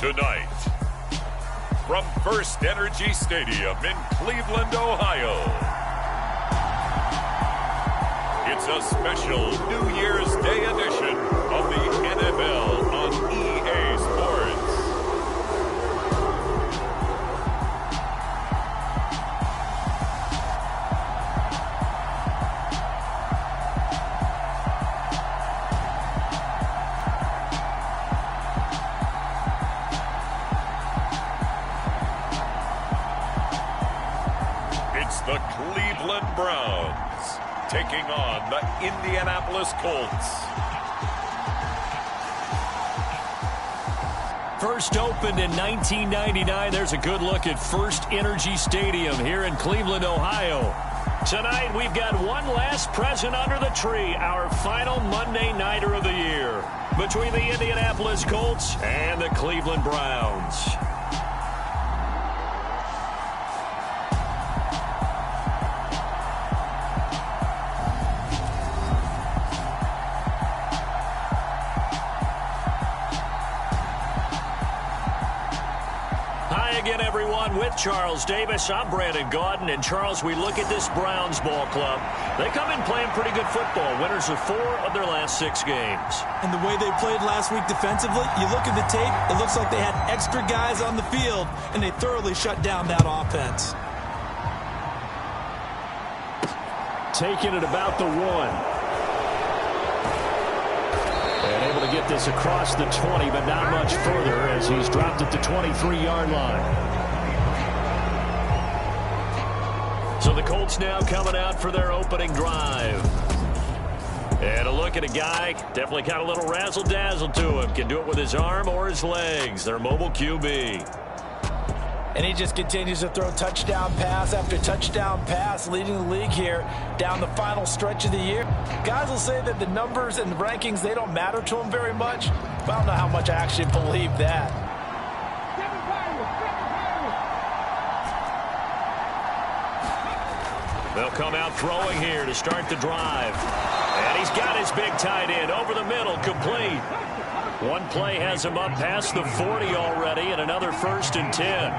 Tonight, from First Energy Stadium in Cleveland, Ohio, it's a special New Year's Day edition of the NFL on EA Sports. It's the Cleveland Browns taking on the Indianapolis Colts. First opened in 1999. There's a good look at First Energy Stadium here in Cleveland, Ohio. Tonight, we've got one last present under the tree, our final Monday Nighter of the year, between the Indianapolis Colts and the Cleveland Browns. Again, everyone, with Charles Davis. I'm Brandon Gaudin. And, Charles, we look at this Browns ball club. They come in playing pretty good football. Winners of 4 of their last 6 games. And the way they played last week defensively, you look at the tape, it looks like they had extra guys on the field, and they thoroughly shut down that offense. Taking it about the 1. And able to get this across the 20, but not much further as he's dropped at the 23-yard line. So the Colts now coming out for their opening drive. And a look at a guy, definitely got a little razzle-dazzle to him. Can do it with his arm or his legs. Their mobile QB. And he just continues to throw touchdown pass after touchdown pass, leading the league here down the final stretch of the year. Guys will say that the numbers and the rankings, they don't matter to him very much. But I don't know how much I actually believe that. They'll come out throwing here to start the drive. And he's got his big tight end over the middle, complete. One play has him up past the 40 already, and another 1st and 10.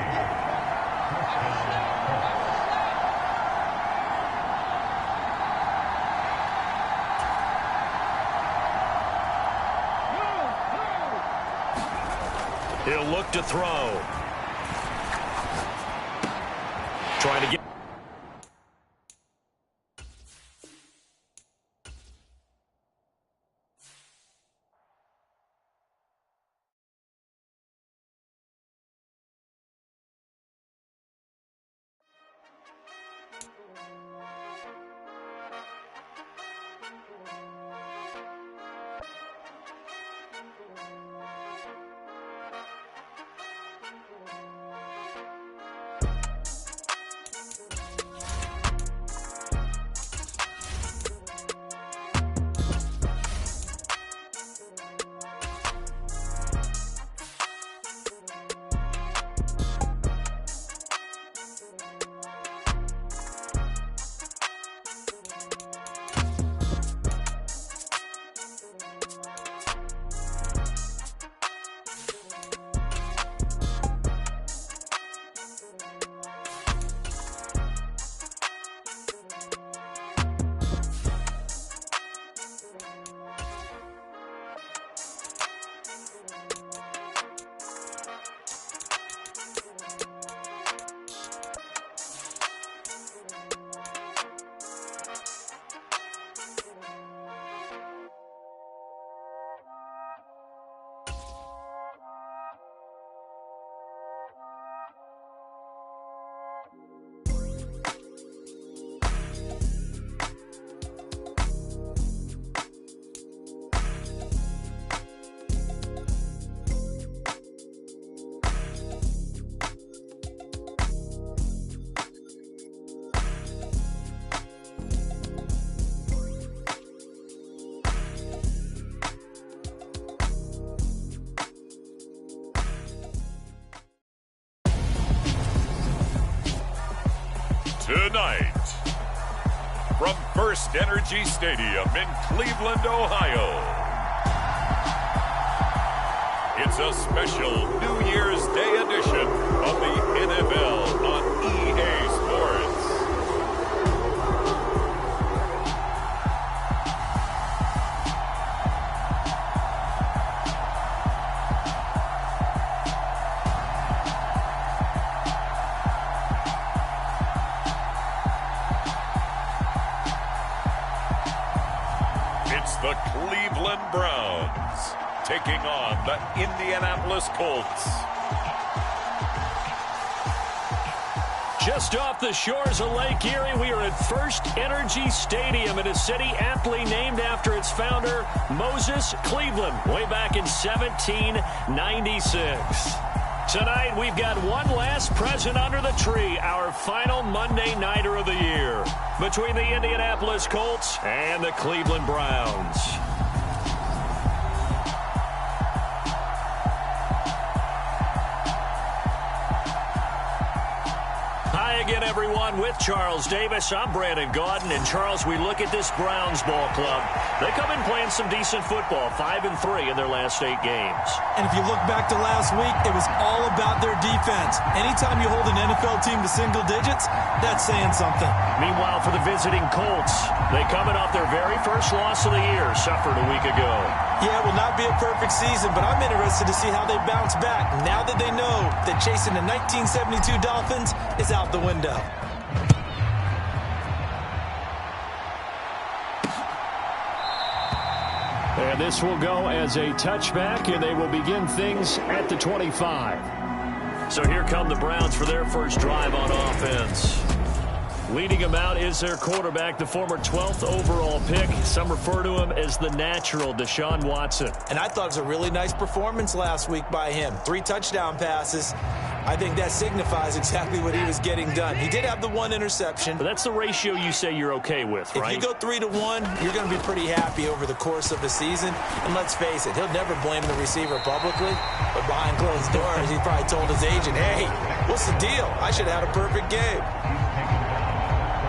He'll look to throw. Trying to get. Tonight, from First Energy Stadium in Cleveland, Ohio, It's a special New Year's Day edition of the NFL on EA Sports. It's the Cleveland Browns taking on the Indianapolis Colts. Just off the shores of Lake Erie, we are at First Energy Stadium in a city aptly named after its founder, Moses Cleveland, way back in 1796. Tonight, we've got one last present under the tree, our final Monday Nighter of the year, between the Indianapolis Colts and the Cleveland Browns. Hi again, everyone. With Charles Davis, I'm Brandon Gaudin. And Charles, we look at this Browns ball club. They come in playing some decent football, 5-3 in their last 8 games. And if you look back to last week, it was all about their defense. Anytime you hold an NFL team to single digits, that's saying something. Meanwhile, for the visiting Colts, they coming off their very first loss of the year, suffered a week ago. Yeah, it will not be a perfect season, but I'm interested to see how they bounce back now that they know that chasing the 1972 Dolphins is out the window. And this will go as a touchback, and they will begin things at the 25. So here come the Browns for their first drive on offense. Leading them out is their quarterback, the former 12th overall pick. Some refer to him as the natural, Deshaun Watson. And I thought it was a really nice performance last week by him. 3 touchdown passes. I think that signifies exactly what he was getting done. He did have the 1 interception. But that's the ratio you say you're okay with, right? If you go 3-1, you're going to be pretty happy over the course of the season. And let's face it, he'll never blame the receiver publicly. But behind closed doors, he probably told his agent, hey, what's the deal? I should have had a perfect game.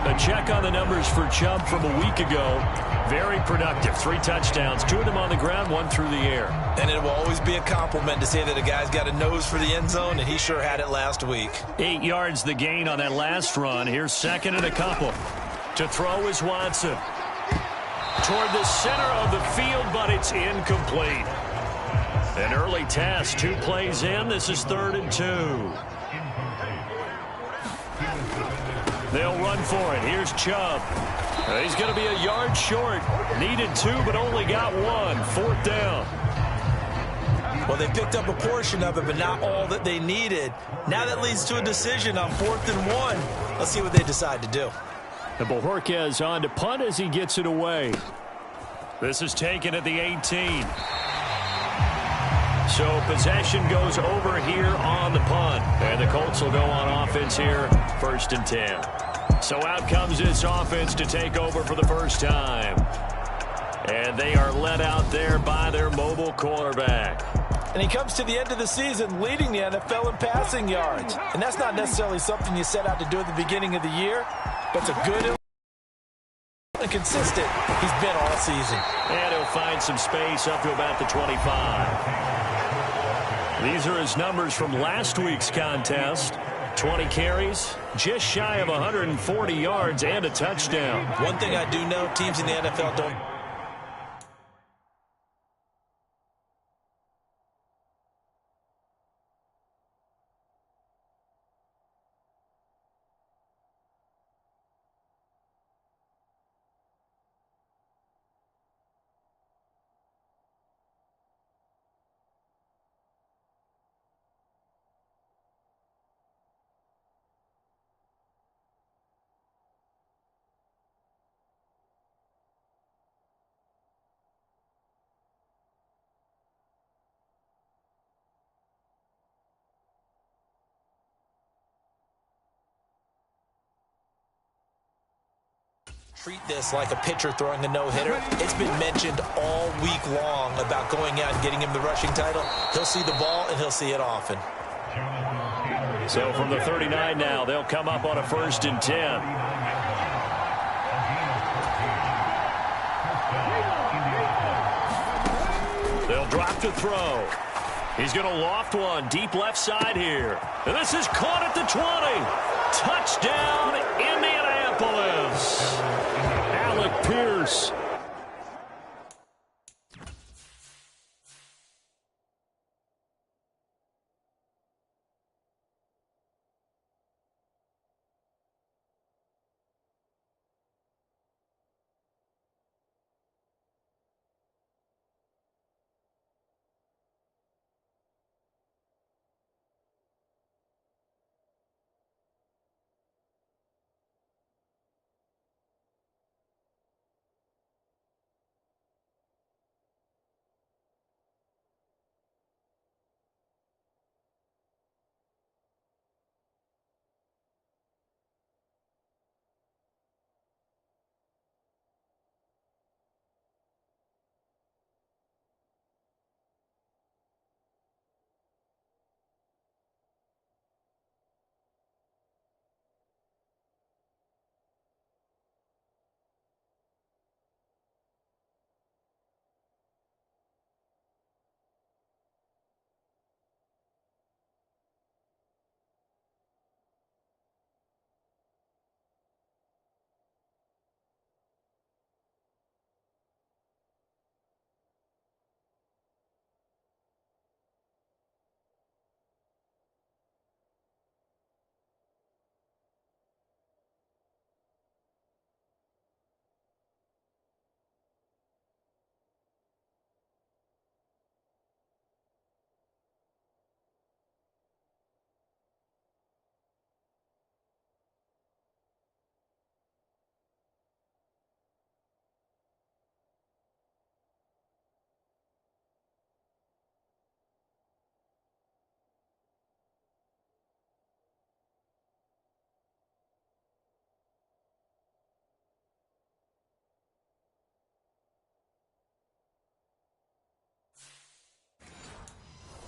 A check on the numbers for Chubb from a week ago. Very productive. 3 touchdowns, 2 of them on the ground, 1 through the air. And it will always be a compliment to say that a guy's got a nose for the end zone, and he sure had it last week. 8 yards the gain on that last run. Here's second and a couple. To throw is Watson. Toward the center of the field, but it's incomplete. An early task. 2 plays in. This is 3rd and 2. They'll run for it. Here's Chubb. He's going to be a yard short. Needed 2, but only got 1. 4th down. Well, they picked up a portion of it, but not all that they needed. Now that leads to a decision on 4th and 1. Let's see what they decide to do. And Bojorquez on to punt as he gets it away. This is taken at the 18. So possession goes over here on the punt. And the Colts will go on offense here, 1st and 10. So out comes this offense to take over for the first time. And they are led out there by their mobile quarterback. And he comes to the end of the season leading the NFL in passing yards. And that's not necessarily something you set out to do at the beginning of the year, but it's a good and consistent he's been all season. And he'll find some space up to about the 25. These are his numbers from last week's contest. 20 carries, just shy of 140 yards, and a touchdown. One thing I do know, teams in the NFL don't. Treat this like a pitcher throwing a no-hitter. It's been mentioned all week long about going out and getting him the rushing title. He'll see the ball, and he'll see it often. So from the 39 now, they'll come up on a 1st and 10. They'll drop to throw. He's going to loft one deep left side here. And this is caught at the 20. Touchdown, Indianapolis. Alec Pierce.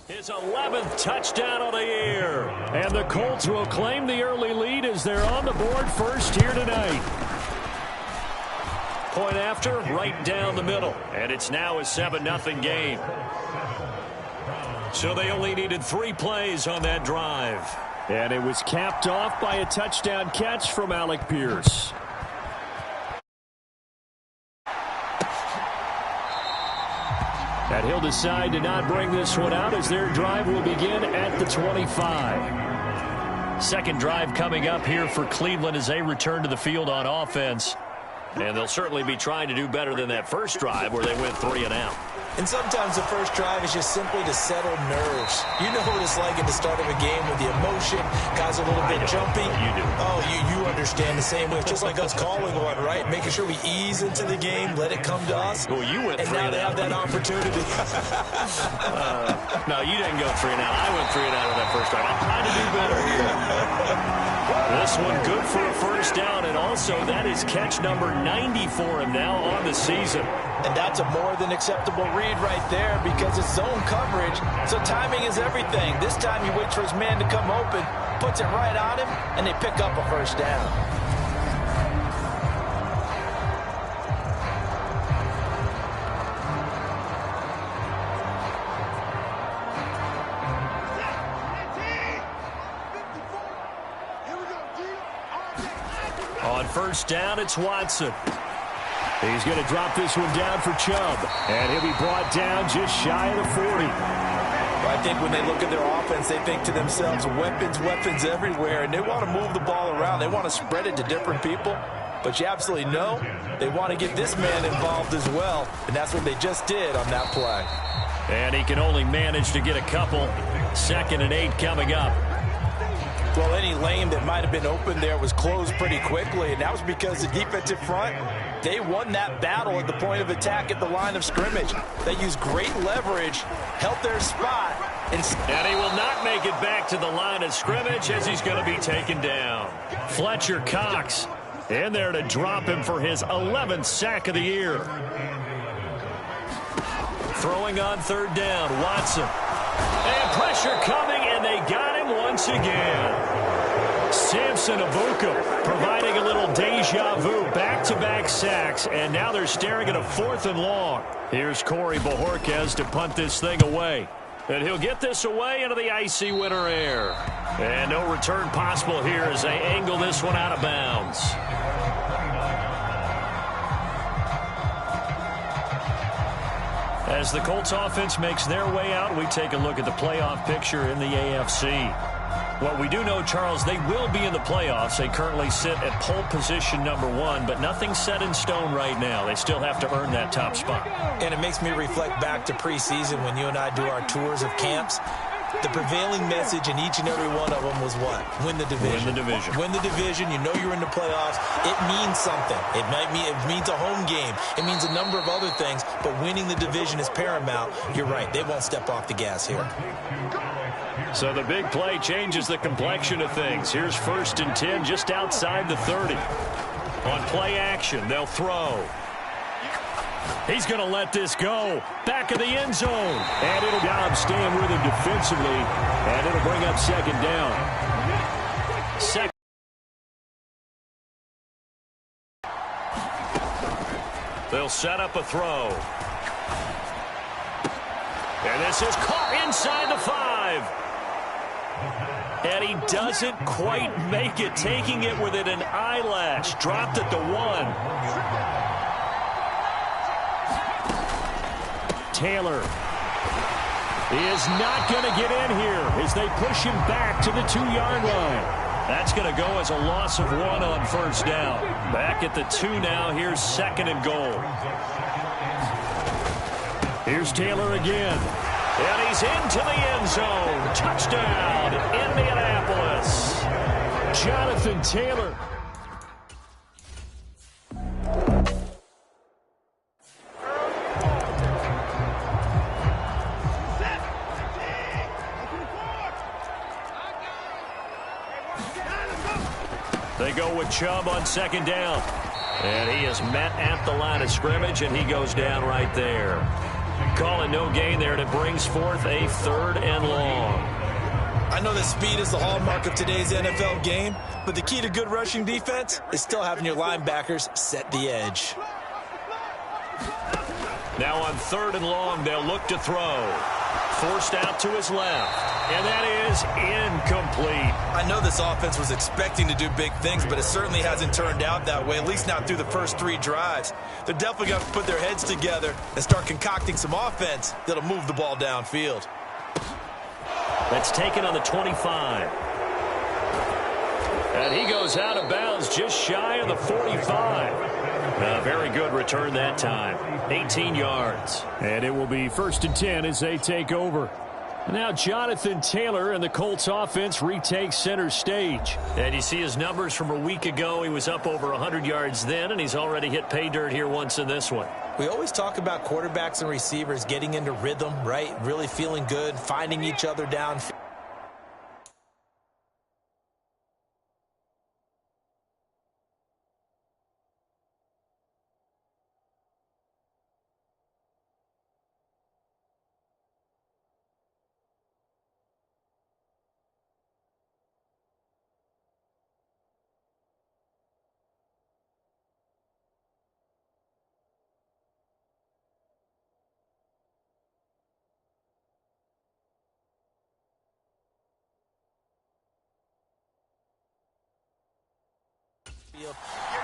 His 11th touchdown of the year. And the Colts will claim the early lead as they're on the board first here tonight. Point after, right down the middle. And it's now a 7-0 game. So they only needed 3 plays on that drive. And it was capped off by a touchdown catch from Alec Pierce. And he'll decide to not bring this one out as their drive will begin at the 25. Second drive coming up here for Cleveland as they return to the field on offense. And they'll certainly be trying to do better than that first drive where they went 3 and out. And sometimes the first drive is just simply to settle nerves. You know what it's like at the start of a game with the emotion. Guys are a little bit jumpy. You do. Oh, you understand the same way. It's just like us calling one, right? Making sure we ease into the game, let it come to us. Well, you went 3 and out. And now they have that opportunity. No, you didn't go 3 and out. I went 3 and out on that first drive. I'm trying to do better here. This one good for a first down, and also that is catch number 90 for him now on the season. And that's a more than acceptable read right there because it's zone coverage, so timing is everything. This time he waits for his man to come open, puts it right on him, and they pick up a first down. On first down, it's Watson. He's going to drop this one down for Chubb. And he'll be brought down just shy of the 40. Well, I think when they look at their offense, they think to themselves, weapons, weapons everywhere. And they want to move the ball around. They want to spread it to different people. But you absolutely know they want to get this man involved as well. And that's what they just did on that play. And he can only manage to get a couple. 2nd and 8 coming up. Well, any lane that might have been open there was closed pretty quickly, and that was because the defensive front, they won that battle at the point of attack at the line of scrimmage. They used great leverage, held their spot. And he will not make it back to the line of scrimmage as he's going to be taken down. Fletcher Cox in there to drop him for his 11th sack of the year. Throwing on 3rd down, Watson. And pressure coming, and they got him once again. Samson Abuka providing a little deja vu, back-to-back sacks, and now they're staring at a 4th and long. Here's Corey Bojorquez to punt this thing away. And he'll get this away into the icy winter air. And no return possible here as they angle this one out of bounds. As the Colts offense makes their way out, we take a look at the playoff picture in the AFC. What we do know, Charles, they will be in the playoffs. They currently sit at pole position #1, but nothing's set in stone right now. They still have to earn that top spot. And it makes me reflect back to preseason when you and I do our tours of camps. The prevailing message in each and every one of them was what? Win the division. Win the division. Win the division. You know you're in the playoffs. It means something. It means a home game. It means a number of other things, but winning the division is paramount. You're right. They won't step off the gas here. So the big play changes the complexion of things. Here's 1st and 10 just outside the 30. On play action, they'll throw. He's going to let this go. Back of the end zone. And it'll staying with him defensively. And it'll bring up 2nd down. They'll set up a throw. And this is caught inside the 5. And he doesn't quite make it, taking it within an eyelash. Dropped at the 1. Taylor is not going to get in here as they push him back to the 2-yard line. That's going to go as a loss of 1 on 1st down. Back at the 2 now. Here's 2nd and goal. Here's Taylor again. And he's into the end zone. Touchdown, Indianapolis. Jonathan Taylor. They go with Chubb on 2nd down. And he is met at the line of scrimmage, and he goes down right there. Calling no gain there, and it brings forth a 3rd and long. I know that speed is the hallmark of today's NFL game, but the key to good rushing defense is still having your linebackers set the edge. Now on 3rd and long, they'll look to throw. Forced out to his left, and that is incomplete. I know this offense was expecting to do big things, but it certainly hasn't turned out that way, at least not through the first 3 drives. They're definitely going to put their heads together and start concocting some offense that'll move the ball downfield. That's taken on the 25. And he goes out of bounds just shy of the 45. A very good return that time. 18 yards. And it will be 1st and 10 as they take over. Now Jonathan Taylor and the Colts offense retake center stage. And you see his numbers from a week ago. He was up over 100 yards then, and he's already hit pay dirt here once in this one. We always talk about quarterbacks and receivers getting into rhythm, right? Really feeling good, finding each other downfield.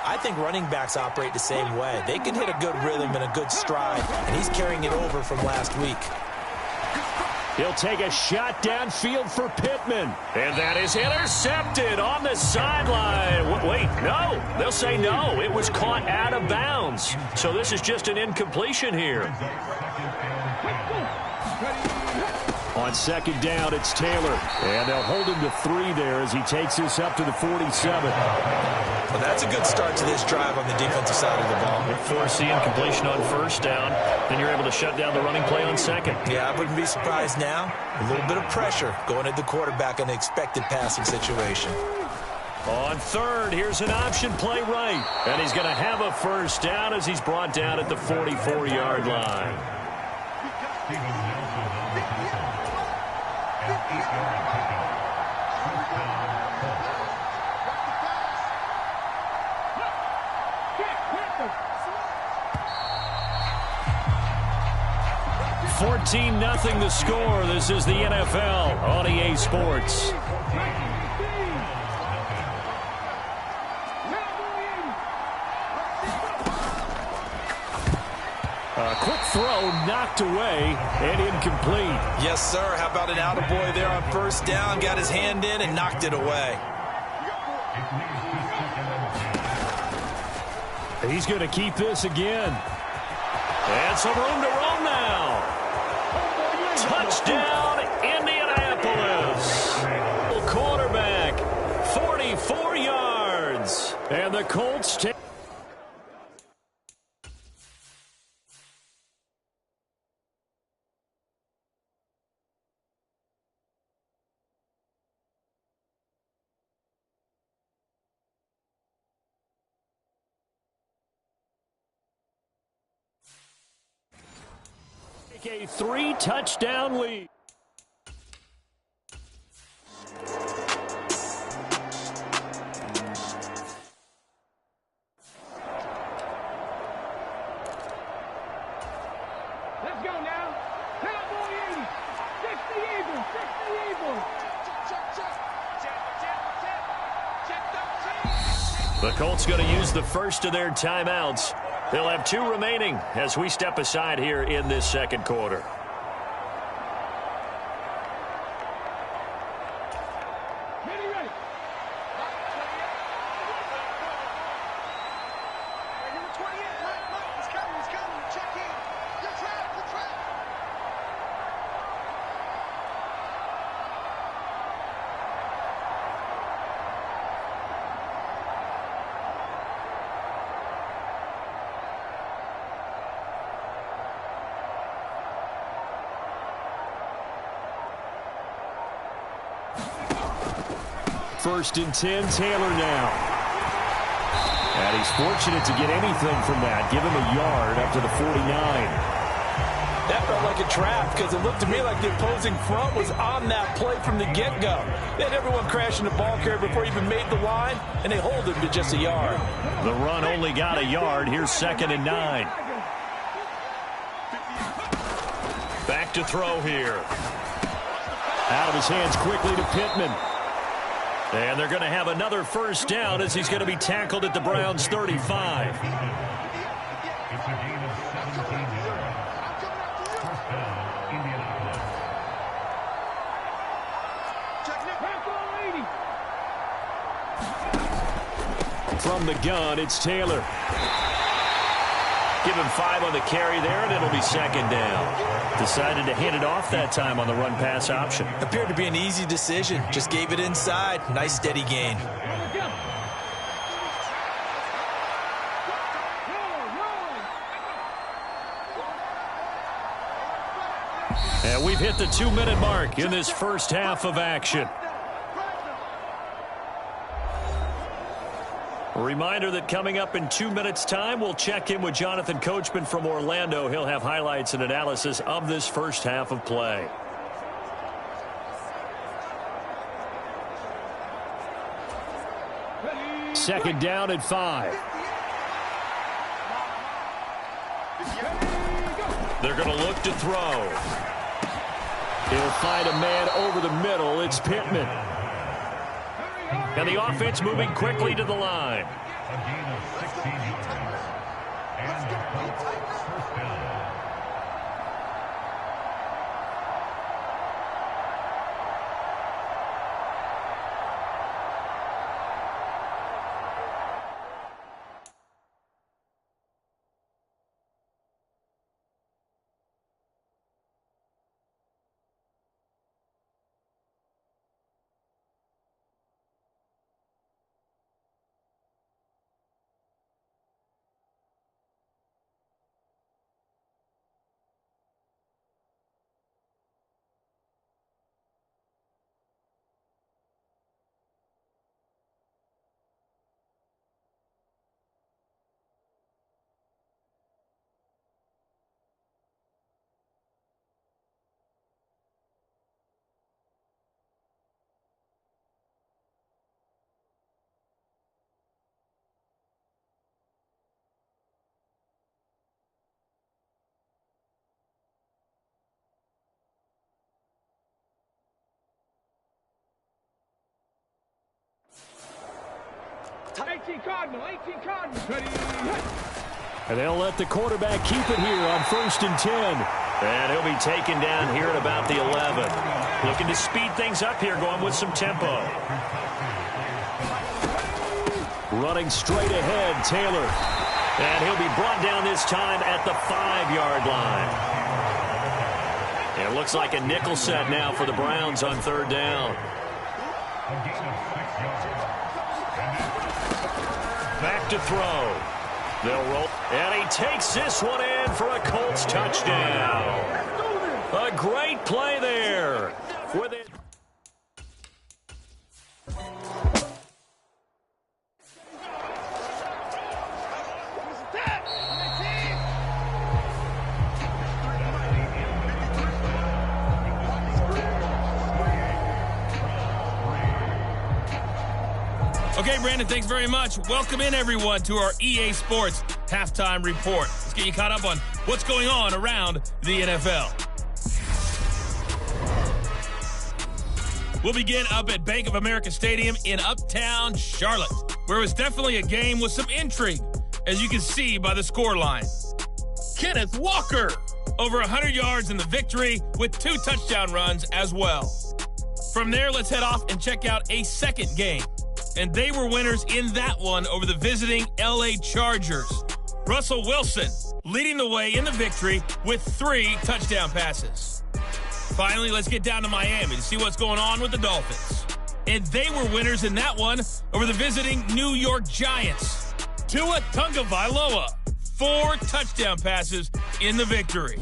I think running backs operate the same way. They can hit a good rhythm and a good stride, and he's carrying it over from last week. He'll take a shot downfield for Pittman. And that is intercepted on the sideline. Wait, no. They'll say no. It was caught out of bounds. So this is just an incompletion here. On 2nd down, it's Taylor. And they'll hold him to 3 there as he takes this up to the 47. Well, that's a good start to this drive on the defensive side of the ball. Foresee incompletion on 1st down. Then you're able to shut down the running play on 2nd. Yeah, I wouldn't be surprised now. A little bit of pressure going at the quarterback in an expected passing situation. On 3rd, here's an option play right. And he's going to have a 1st down as he's brought down at the 44-yard line. 14-0 the score. This is the NFL on EA Sports. A quick throw knocked away and incomplete. Yes, sir. How about an attaboy there on first down? Got his hand in and knocked it away. He's going to keep this again. And some room to roam now. Touchdown, Indianapolis. Quarterback, 44 yards. And the Colts take. A 3-touchdown lead. Let's go now. Cowboy 80. 60 Eagles. 60 Eagles. The Colts going to use the first of their timeouts. They'll have 2 remaining as we step aside here in this second quarter. Ready. Number 28. He's coming. Check in. Good trap. First and 10, Taylor now. And he's fortunate to get anything from that. Give him a yard up to the 49. That felt like a trap because it looked to me like the opposing front was on that play from the get-go. They had everyone crashing the ball carrier before he even made the line, and they hold him to just a yard. The run only got a yard. Here's 2nd and 9. Back to throw here. Out of his hands quickly to Pittman. And they're going to have another first down as he's going to be tackled at the Browns' 35. From the gun, it's Taylor. Give him 5 on the carry there, and it'll be 2nd down. Decided to hand it off that time on the run-pass option. Appeared to be an easy decision. Just gave it inside. Nice steady gain. And we've hit the 2-minute mark in this first half of action. A reminder that coming up in 2 minutes' time, we'll check in with Jonathan Coachman from Orlando. He'll have highlights and analysis of this first half of play. Second down at 5. They're going to look to throw. He'll find a man over the middle. It's Pittman. And the offense moving quickly to the line. 18 Cardinal. 18 Cardinal. Ready, hit. And they'll let the quarterback keep it here on 1st and 10. And he'll be taken down here at about the 11. Looking to speed things up here, going with some tempo. Running straight ahead, Taylor. And he'll be brought down this time at the 5-yard line. It looks like a nickel set now for the Browns on 3rd down. Back to throw. They'll roll. And he takes this one in for a Colts touchdown. A great play there. With it. Okay, Brandon, thanks very much. Welcome in, everyone, to our EA Sports Halftime Report. Let's get you caught up on what's going on around the NFL. We'll begin up at Bank of America Stadium in Uptown Charlotte, where it was definitely a game with some intrigue, as you can see by the scoreline. Kenneth Walker, over 100 yards in the victory with 2 touchdown runs as well. From there, let's head off and check out a second game. And they were winners in that one over the visiting LA Chargers. Russell Wilson leading the way in the victory with 3 touchdown passes. Finally, let's get down to Miami to see what's going on with the Dolphins. And they were winners in that one over the visiting New York Giants. Tua Tagovailoa, 4 touchdown passes in the victory.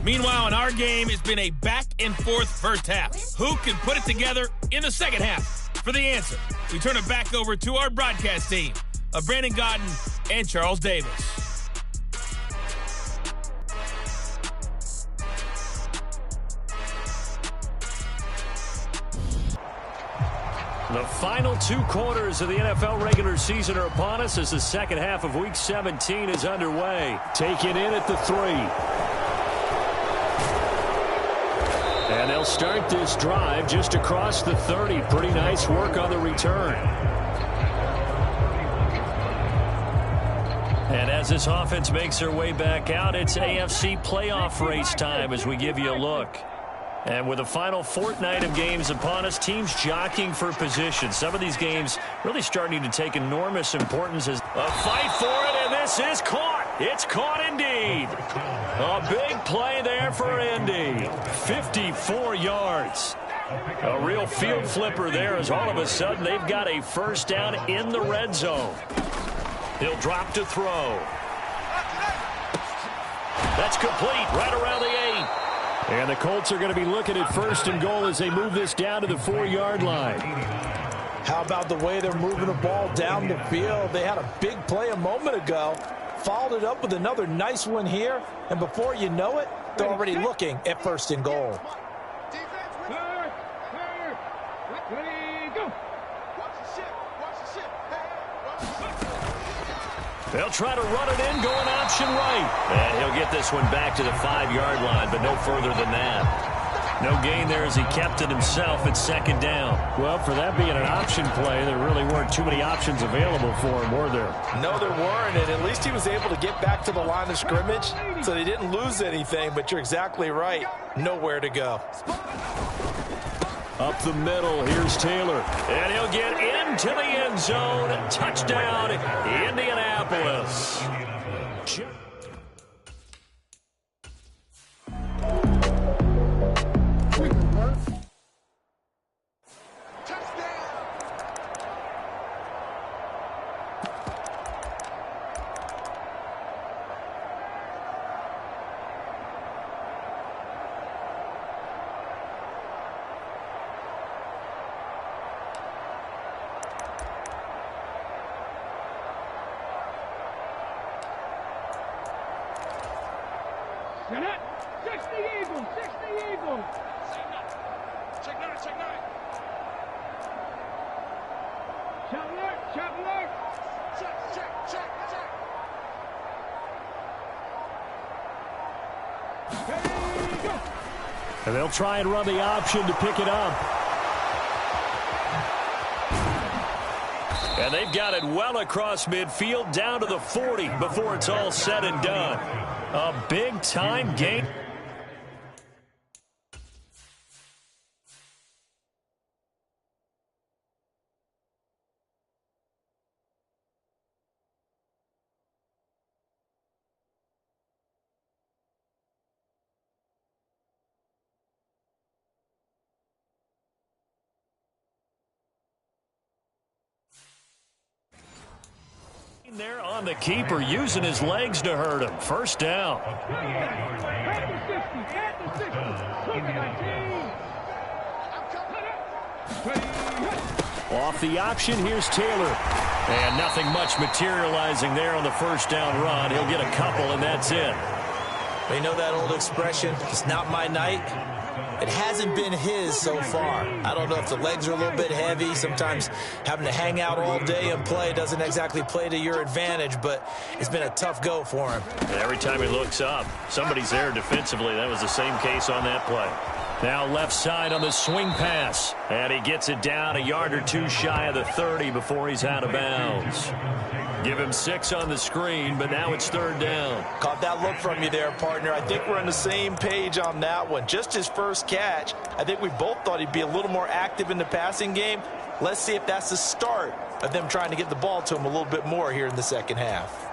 Meanwhile, in our game, it's been a back-and-forth first half. Who can put it together in the second half? For the answer, we turn it back over to our broadcast team of Brandon Godden and Charles Davis. The final 2 quarters of the NFL regular season are upon us as the second half of Week 17 is underway. Taken in at the 3. And they'll start this drive just across the 30. Pretty nice work on the return. And as this offense makes their way back out, it's AFC playoff race time as we give you a look. And with the final fortnight of games upon us, teams jockeying for position. Some of these games really starting to take enormous importance as a fight for it, and this is caught. It's caught indeed. A big play there for Indy. 54 yards. A real field flipper there as all of a sudden they've got a first down in the red zone. He'll drop to throw. That's complete right around the 8. And the Colts are going to be looking at 1st and goal as they move this down to the 4-yard line. How about the way they're moving the ball down the field? They had a big play a moment ago. Followed it up with another nice one here. And before you know it, they're already looking at 1st and goal. Ready, go. They'll try to run it in, going option right. And he'll get this one back to the 5-yard line, but no further than that. No gain there as he kept it himself at 2nd down. Well, for that being an option play, there really weren't too many options available for him, were there? No, there weren't, and at least he was able to get back to the line of scrimmage, so they didn't lose anything, but you're exactly right. Nowhere to go. Up the middle, here's Taylor. And he'll get into the end zone. Touchdown, Indianapolis. You're not. 60 Eagles. 60 Eagles. Check 9. Check 9. Chop alert. Chop alert. Check. Ready, go. And they'll try and run the option to pick it up. And they've got it well across midfield down to the 40 before it's all said and done. A big-time game. There on the keeper, using his legs to hurt him. First down. Off the option, here's Taylor. And nothing much materializing there on the first down run. He'll get a couple, and that's it. You know that old expression, it's not my night? It hasn't been his so far. I don't know if the legs are a little bit heavy. Sometimes having to hang out all day and play doesn't exactly play to your advantage, but it's been a tough go for him. And every time he looks up, somebody's there defensively. That was the same case on that play. Now left side on the swing pass. And he gets it down a yard or two shy of the 30 before he's out of bounds. Give him 6 on the screen, but now it's third down. Caught that look from you there, partner. I think we're on the same page on that one. Just his first catch. I think we both thought he'd be a little more active in the passing game. Let's see if that's the start of them trying to get the ball to him a little bit more here in the second half.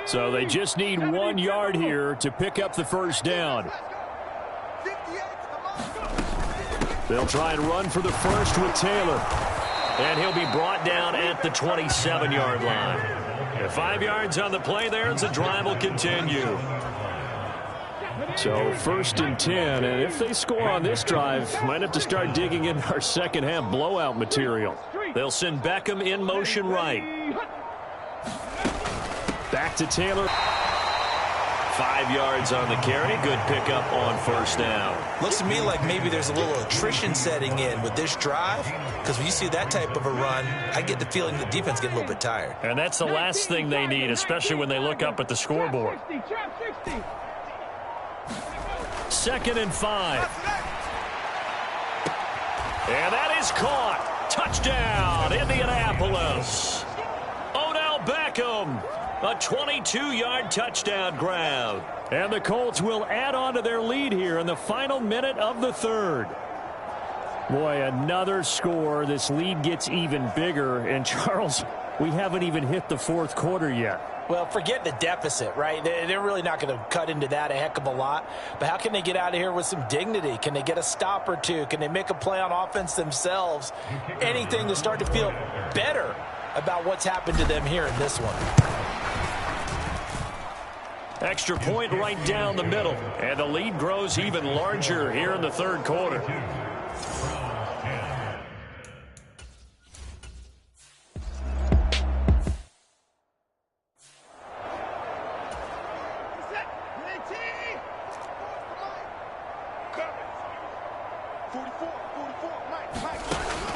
So they just need 1 yard here to pick up the first down. They'll try and run for the first with Taylor. And he'll be brought down at the 27-yard line. And 5 yards on the play there as the drive will continue. So first and 10, and if they score on this drive, might have to start digging in our second half blowout material. They'll send Beckham in motion right. Back to Taylor. 5 yards on the carry. Good pickup on first down. Looks to me like maybe there's a little attrition setting in with this drive, because when you see that type of a run, I get the feeling the defense gets a little bit tired. And that's the last thing they need, especially when they look up at the scoreboard. 2nd and 5. And that is caught. Touchdown, Indianapolis. Odell Beckham. A 22-yard touchdown grab. And the Colts will add on to their lead here in the final minute of the third. Boy, another score. This lead gets even bigger. And, Charles, we haven't even hit the fourth quarter yet. Well, forget the deficit, right? They're really not going to cut into that a heck of a lot. But how can they get out of here with some dignity? Can they get a stop or two? Can they make a play on offense themselves? Anything to start to feel better about what's happened to them here in this one. Extra point right down the middle. And the lead grows even larger here in the third quarter.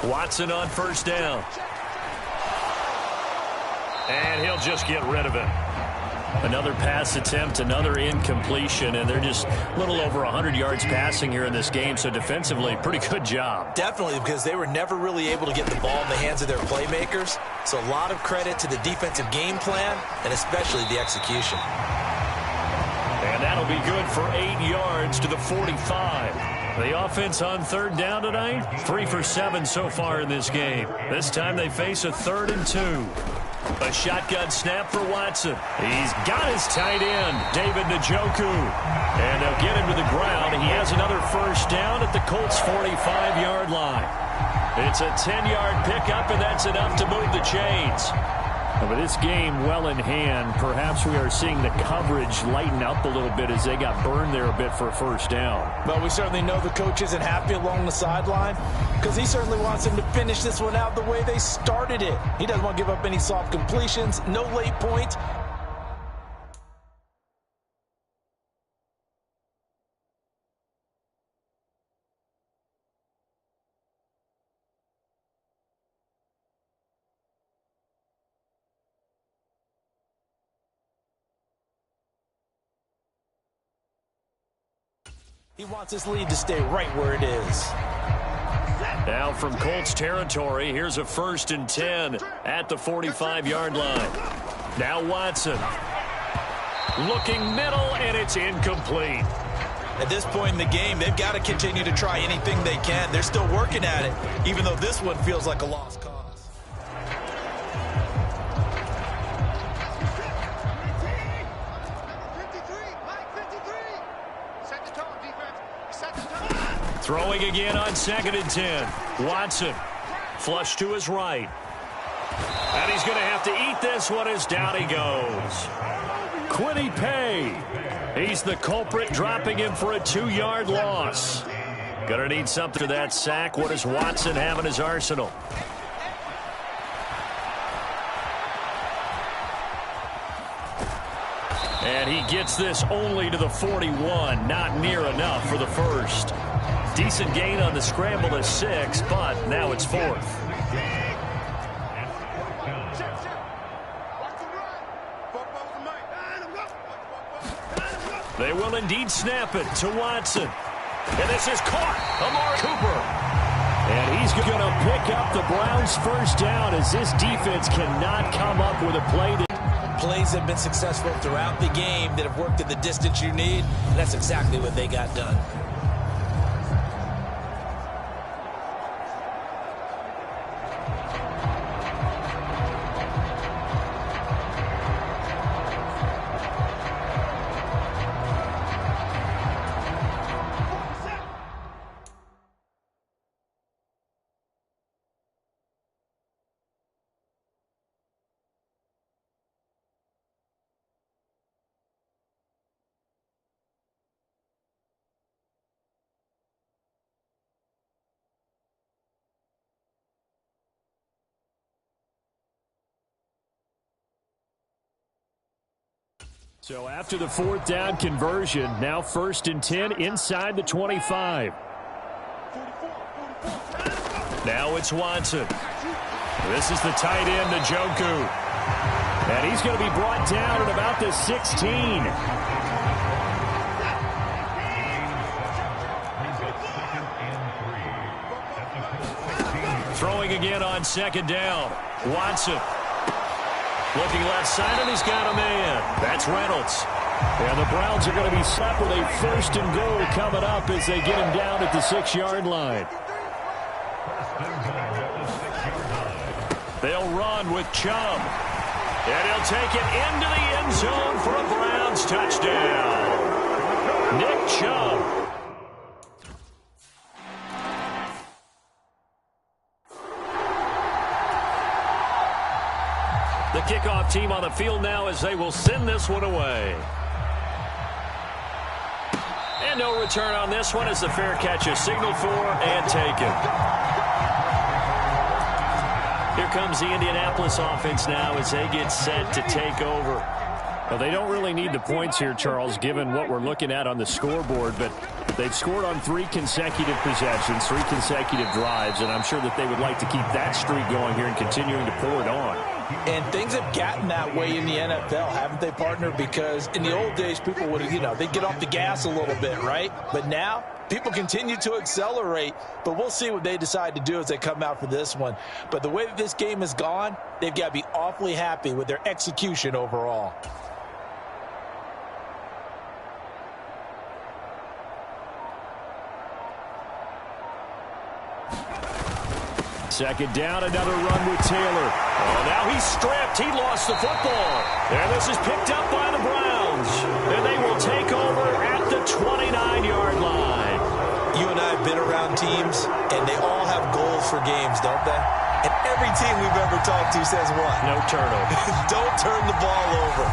Watson on first down. And he'll just get rid of it. Another pass attempt, another incompletion, and they're just a little over 100 yards passing here in this game, so defensively, pretty good job. Definitely, because they were never really able to get the ball in the hands of their playmakers, so a lot of credit to the defensive game plan, and especially the execution. And that'll be good for 8 yards to the 45. The offense on third down tonight, 3 for 7 so far in this game. This time they face a 3rd and 2. A shotgun snap for Watson. He's got his tight end, David Njoku. And they'll get him to the ground. He has another first down at the Colts' 45-yard line. It's a 10-yard pickup, and that's enough to move the chains. But this game well in hand, perhaps we are seeing the coverage lighten up a little bit as they got burned there a bit for a first down. But we certainly know the coach isn't happy along the sideline because he certainly wants them to finish this one out the way they started it. He doesn't want to give up any soft completions, no late points. He wants his lead to stay right where it is. Now from Colts territory, here's a 1st and 10 at the 45-yard line. Now Watson. Looking middle, and it's incomplete. At this point in the game, they've got to continue to try anything they can. They're still working at it, even though this one feels like a lost cause. Throwing again on 2nd and 10. Watson. Flush to his right. And he's going to have to eat this one as down he goes. Quiddy Pay. He's the culprit, dropping him for a 2-yard loss. Going to need something to that sack. What does Watson have in his arsenal? And he gets this only to the 41. Not near enough for the first. Decent gain on the scramble to 6, but now it's 4th. They will indeed snap it to Watson. And this is caught. Amari Cooper. And he's going to pick up the Browns' first down as this defense cannot come up with a play. Plays have been successful throughout the game that have worked at the distance you need. And that's exactly what they got done. So after the 4th down conversion, now 1st and 10 inside the 25. Now it's Watson. This is the tight end, Njoku. And he's going to be brought down at about the 16. Throwing again on 2nd down. Watson. Looking left side, and he's got a man. That's Reynolds. And the Browns are going to be set with a 1st and goal coming up as they get him down at the 6-yard line. They'll run with Chubb. And he'll take it into the end zone for a Browns touchdown. Nick Chubb. The kickoff team on the field now as they will send this one away. And no return on this one as the fair catch is signaled for and taken. Here comes the Indianapolis offense now as they get set to take over. Well, they don't really need the points here, Charles, given what we're looking at on the scoreboard, but they've scored on 3 consecutive possessions, 3 consecutive drives, and I'm sure that they would like to keep that streak going here and continuing to pour it on. And things have gotten that way in the NFL, haven't they, partner? Because in the old days, people would, they'd get off the gas a little bit, right? But now, people continue to accelerate, but we'll see what they decide to do as they come out for this one. But the way that this game has gone, they've got to be awfully happy with their execution overall. Second down, another run with Taylor. Oh, now he's stripped. He lost the football. And this is picked up by the Browns. And they will take over at the 29-yard line. You and I have been around teams, and they all have goals for games, don't they? And every team we've ever talked to says what? No turnover. Don't turn the ball over.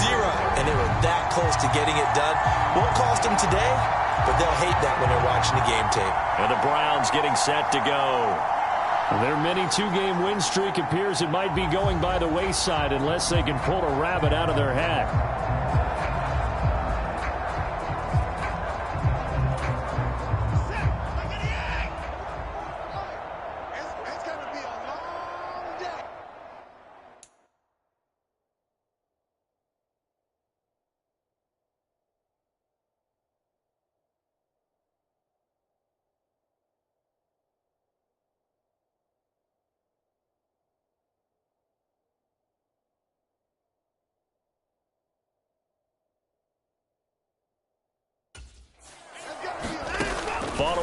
0. And they were that close to getting it done. Won't cost them today, but they'll hate that when they're watching the game tape. And the Browns getting set to go. Their mini 2-game win streak appears it might be going by the wayside unless they can pull a rabbit out of their hat.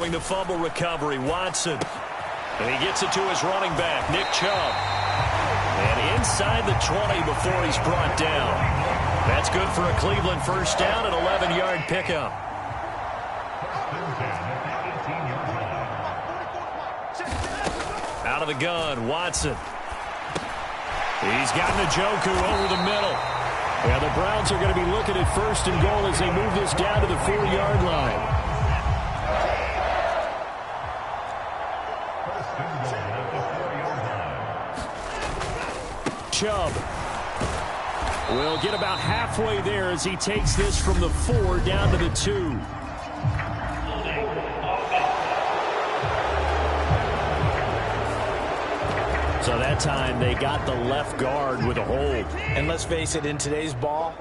following the fumble recovery. Watson. And he gets it to his running back, Nick Chubb. And inside the 20 before he's brought down. That's good for a Cleveland first down, an 11-yard pickup. Out of the gun, Watson. He's got Njoku over the middle. Yeah, the Browns are going to be looking at first and goal as they move this down to the 4-yard line. Chubb will get about halfway there as he takes this from the 4 down to the 2. So that time they got the left guard with a hold. And let's face it, in today's ball,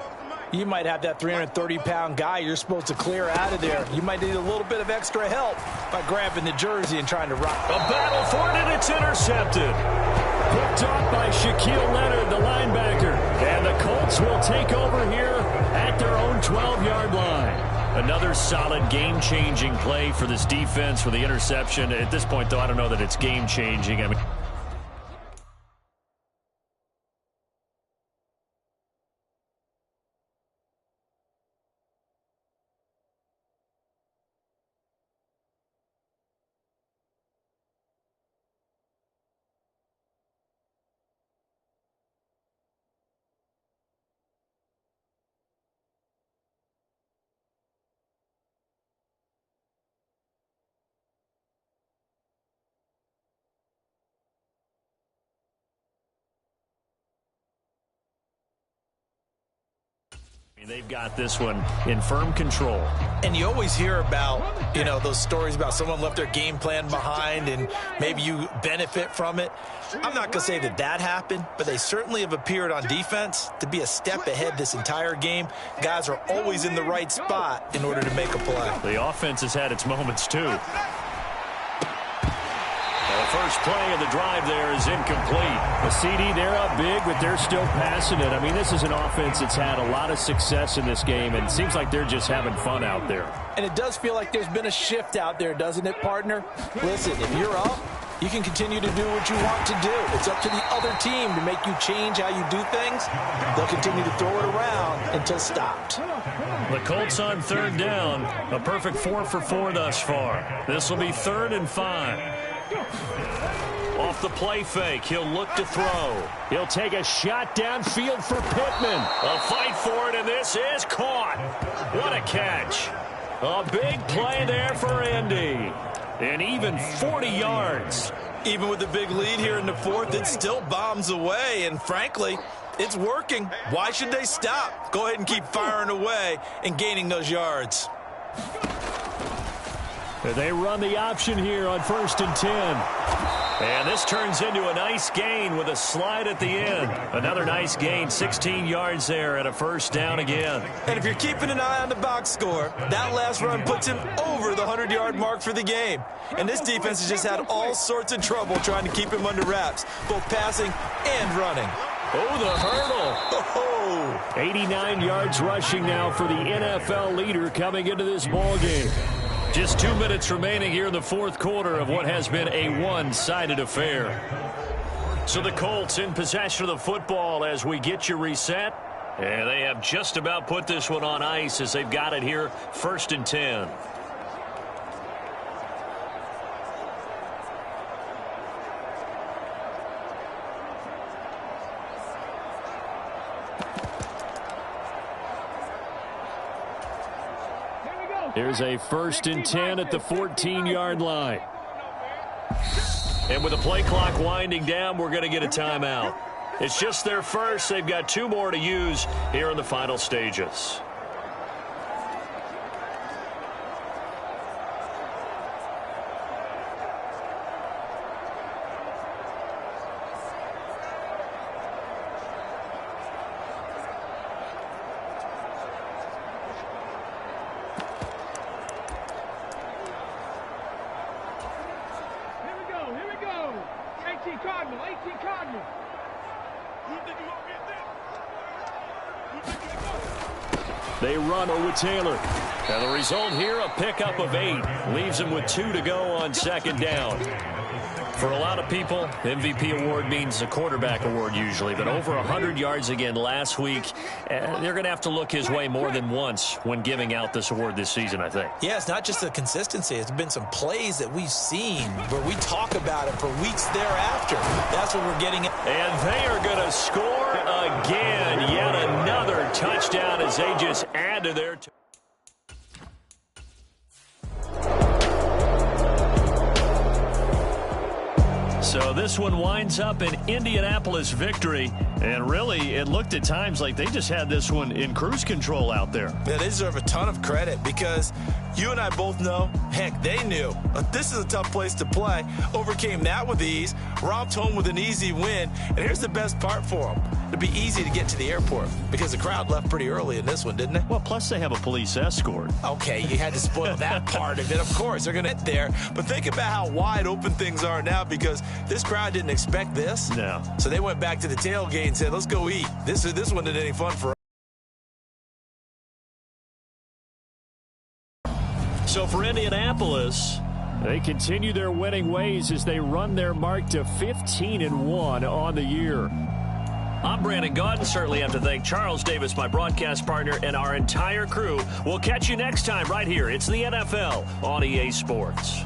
you might have that 330-pound guy you're supposed to clear out of there. You might need a little bit of extra help by grabbing the jersey and trying to rock. A battle for it, and it's intercepted. Picked off by Shaquille Leonard, the linebacker. And the Colts will take over here at their own 12-yard line. Another solid game-changing play for this defense for the interception. At this point, though, I don't know that it's game-changing. I mean, they've got this one in firm control. And you always hear about, those stories about someone left their game plan behind and maybe you benefit from it. I'm not going to say that that happened, but they certainly have appeared on defense to be a step ahead this entire game. Guys are always in the right spot in order to make a play. The offense has had its moments, too. The first play of the drive there is incomplete. The CD, they're up big, but they're still passing it. I mean, this is an offense that's had a lot of success in this game, and it seems like they're just having fun out there. And it does feel like there's been a shift out there, doesn't it, partner? Listen, if you're up, you can continue to do what you want to do. It's up to the other team to make you change how you do things. They'll continue to throw it around until stopped. The Colts on third down, a perfect 4 for 4 thus far. This will be 3rd and 5. Off the play fake, he'll look to throw. He'll take a shot downfield for Pittman. A fight for it, and this is caught. What a catch. A big play there for Indy. And even 40 yards. Even with the big lead here in the 4th, it still bombs away, and frankly, it's working. Why should they stop? Go ahead and keep firing away and gaining those yards. They run the option here on 1st and 10. And this turns into a nice gain with a slide at the end. Another nice gain, 16 yards there and a first down again. And if you're keeping an eye on the box score, that last run puts him over the 100-yard mark for the game. And this defense has just had all sorts of trouble trying to keep him under wraps, both passing and running. Oh, the hurdle. Oh, 89 yards rushing now for the NFL leader coming into this ballgame. Just 2 minutes remaining here in the 4th quarter of what has been a one-sided affair. So the Colts in possession of the football as we get you reset. And they have just about put this one on ice as they've got it here, 1st and 10. Here's a 1st and 10 at the 14-yard line. And with the play clock winding down, we're going to get a timeout. It's just their first. They've got 2 more to use here in the final stages. They run with Taylor. And the result here, a pickup of 8. Leaves him with 2 to go on second down. For a lot of people, MVP award means a quarterback award usually, but over 100 yards again last week. They're going to have to look his way more than once when giving out this award this season, I think. Yeah, it's not just the consistency. It's been some plays that we've seen where we talk about it for weeks thereafter. That's what we're getting. And they are going to score again. Yet another touchdown as they just add to their... So this one winds up an Indianapolis victory, and really it looked at times like they just had this one in cruise control out there. Yeah, they deserve a ton of credit because you and I both know, heck, they knew. This is a tough place to play. Overcame that with ease, romped home with an easy win, and here's the best part for them. It'd be easy to get to the airport because the crowd left pretty early in this one, didn't they? Well, plus they have a police escort. Okay, you had to spoil that part of it. Of course, they're going to get there. But think about how wide open things are now because this crowd didn't expect this. No. So they went back to the tailgate and said, let's go eat. This wasn't any fun for us. So for Indianapolis, they continue their winning ways as they run their mark to 15-1 on the year. I'm Brandon Gaudin. Certainly have to thank Charles Davis, my broadcast partner, and our entire crew. We'll catch you next time right here. It's the NFL on EA Sports.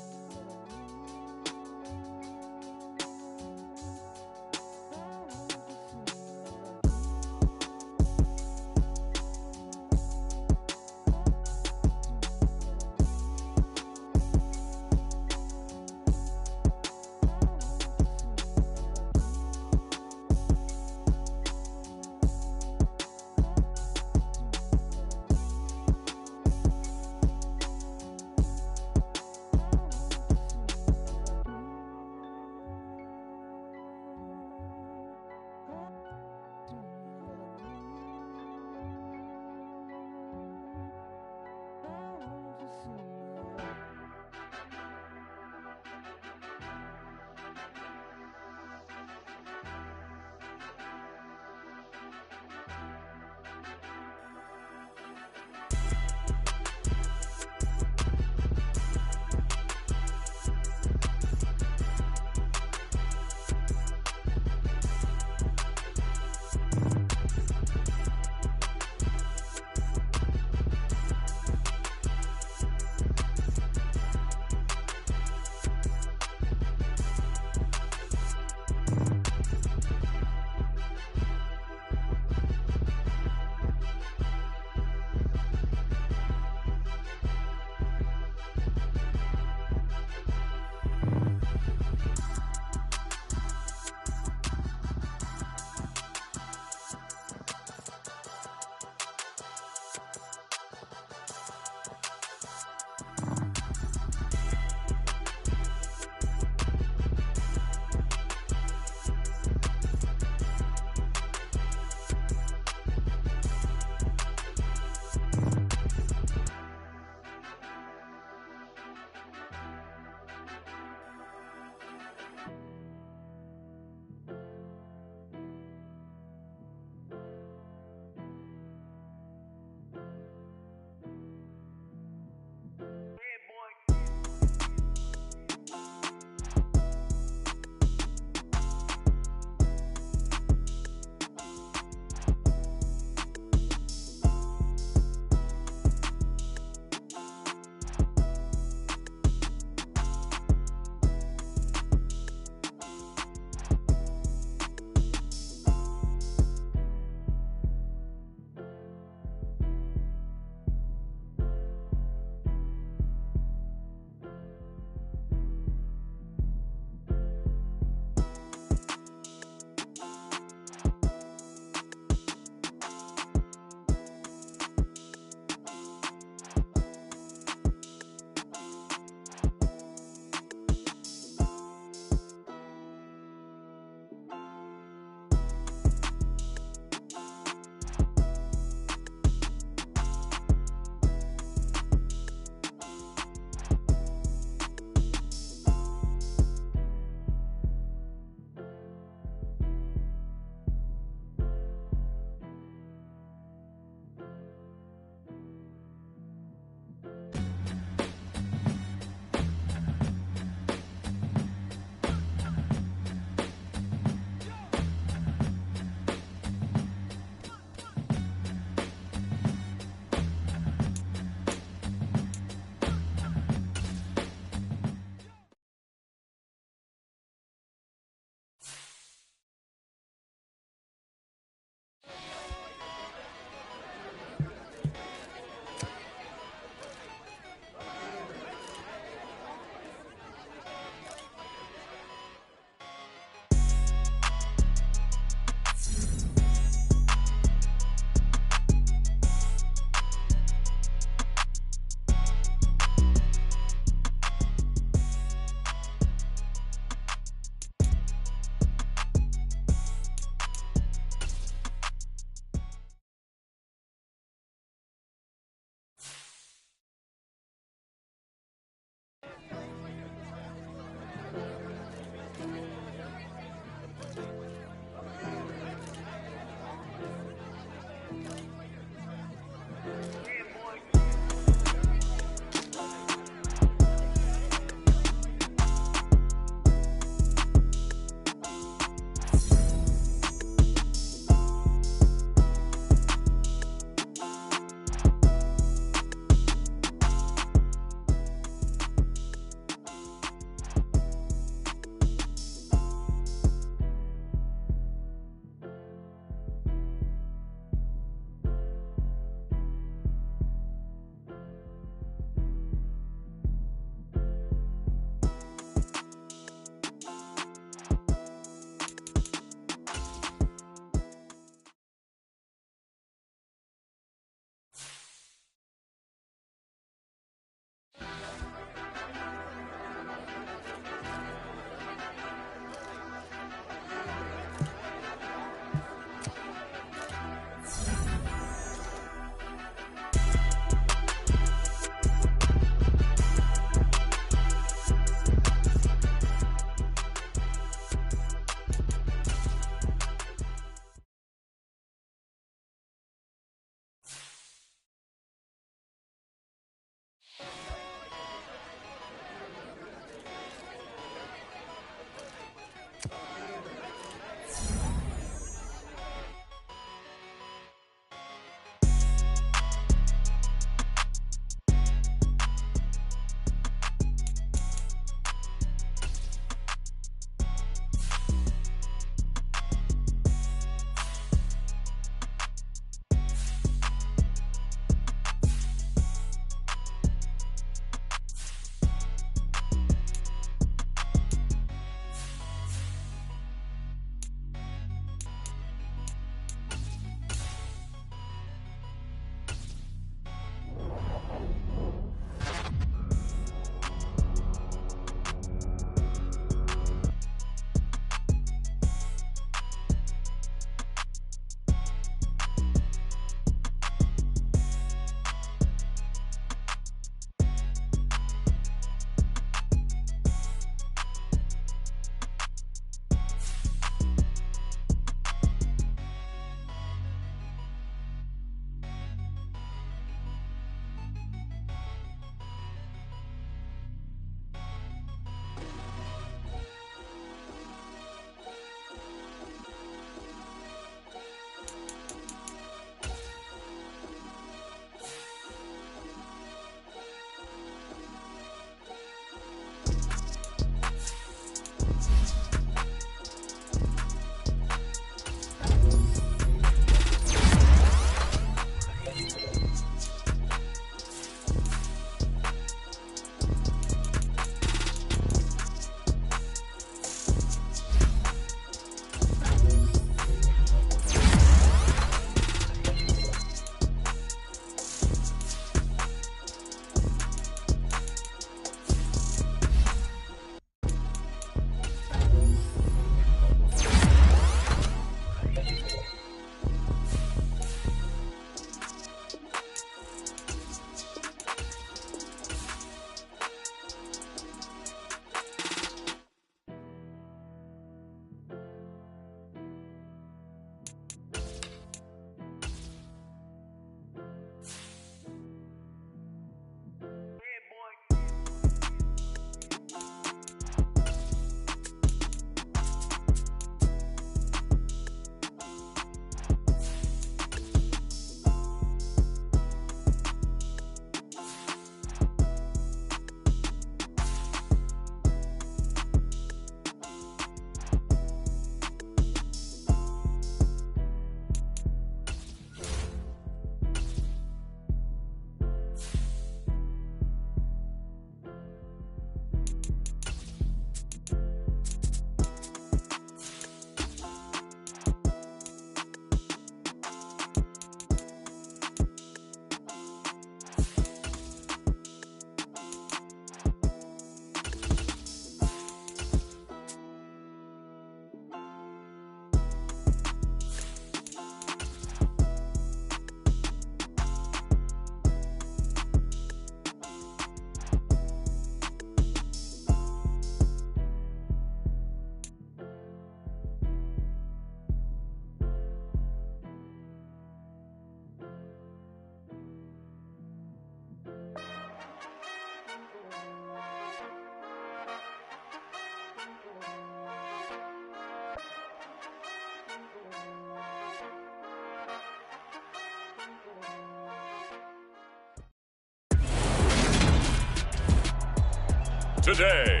Today,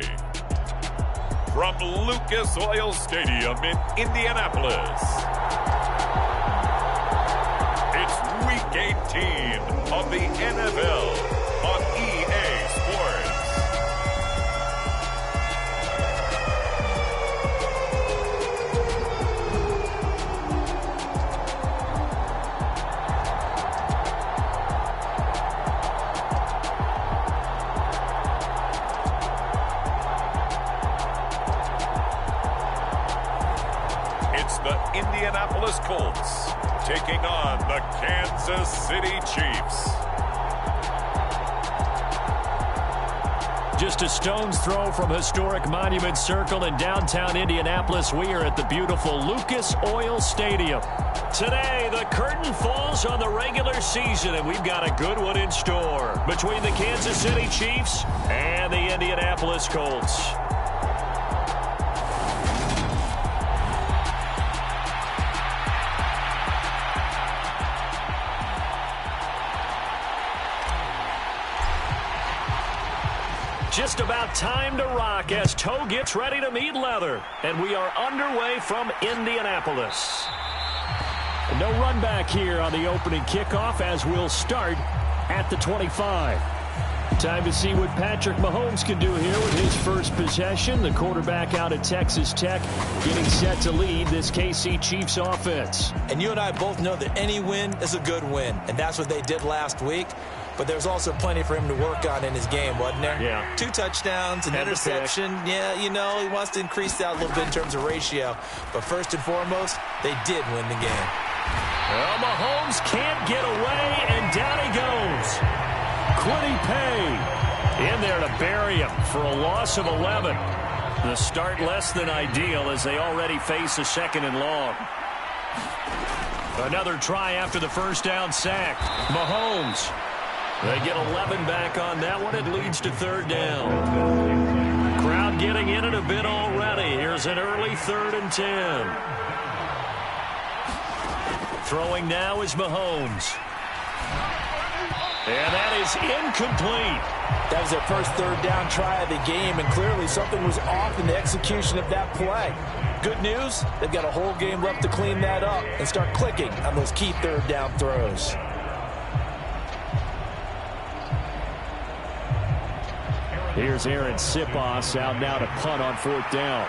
from Lucas Oil Stadium in Indianapolis, it's Week 18 of the NFL on EA Sports. The Indianapolis Colts taking on the Kansas City Chiefs. Just a stone's throw from historic Monument Circle in downtown Indianapolis. We are at the beautiful Lucas Oil Stadium. Today, the curtain falls on the regular season, and we've got a good one in store between the Kansas City Chiefs and the Indianapolis Colts. Just about time to rock as toe gets ready to meet leather, and we are underway from Indianapolis. No run back here on the opening kickoff as we'll start at the 25. Time to see what Patrick Mahomes can do here with his first possession. The quarterback out at Texas Tech getting set to lead this KC Chiefs offense. And you and I both know that any win is a good win, and that's what they did last week. But there's also plenty for him to work on in his game, wasn't there? Yeah. 2 touchdowns, an interception. Yeah, you know, he wants to increase that a little bit in terms of ratio. But first and foremost, they did win the game. Well, Mahomes can't get away, and down he goes. Quiddy Pay in there to bury him for a loss of 11. The start less than ideal as they already face a 2nd and long. Another try after the first down sack. Mahomes. They get 11 back on that one. It leads to 3rd down. Crowd getting in it a bit already. Here's an early 3rd and 10. Throwing now is Mahomes. And that is incomplete. That was their first 3rd down try of the game, and clearly something was off in the execution of that play. Good news, they've got a whole game left to clean that up and start clicking on those key 3rd down throws. Here's Aaron Sipos out now to punt on 4th down.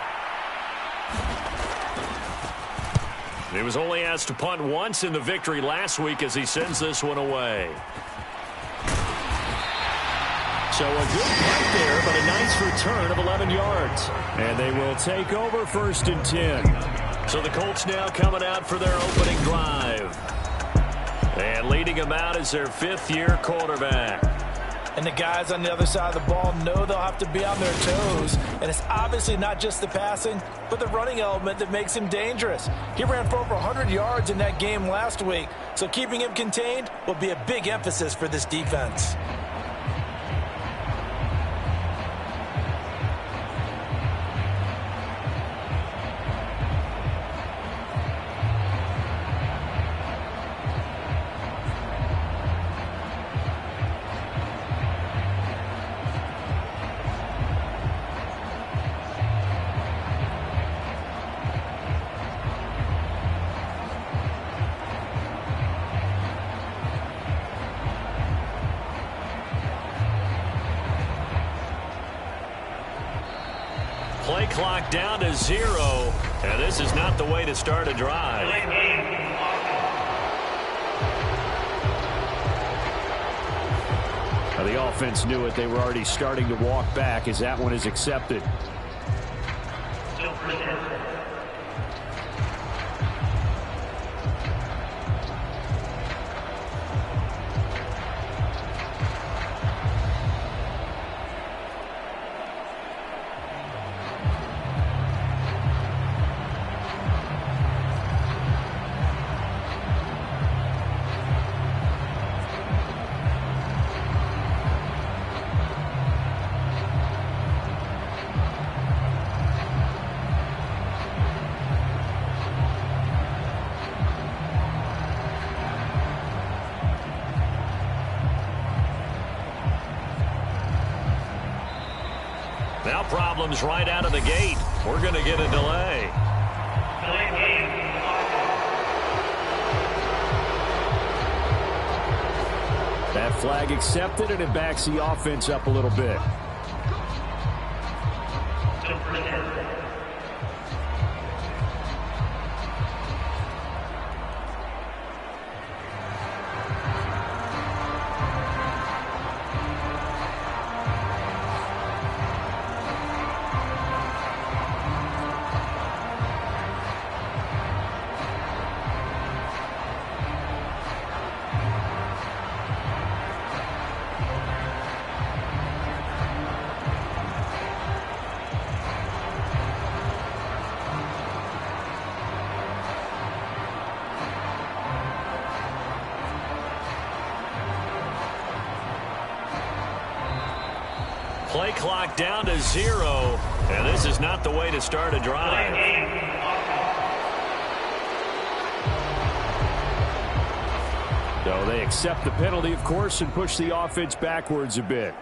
He was only asked to punt once in the victory last week as he sends this one away. So a good punt there, but a nice return of 11 yards. And they will take over 1st and 10. So the Colts now coming out for their opening drive. And leading them out is their 5th-year quarterback. And the guys on the other side of the ball know they'll have to be on their toes. And it's obviously not just the passing, but the running element that makes him dangerous. He ran for over 100 yards in that game last week, so keeping him contained will be a big emphasis for this defense. Play clock down to 0, and this is not the way to start a drive. Now the offense knew it. They were already starting to walk back as that one is accepted. Now problems right out of the gate. We're going to get a delay. That flag accepted, and it backs the offense up a little bit. Play clock down to 0, and this is not the way to start a drive. So they accept the penalty, of course, and push the offense backwards a bit.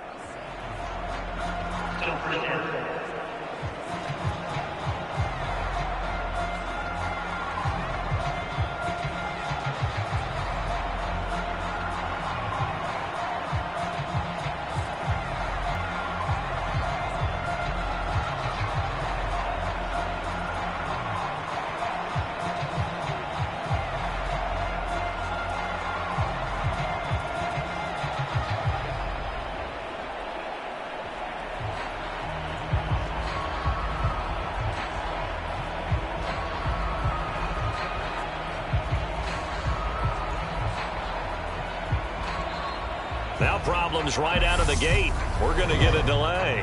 Now problems right out of the gate. We're going to get a delay.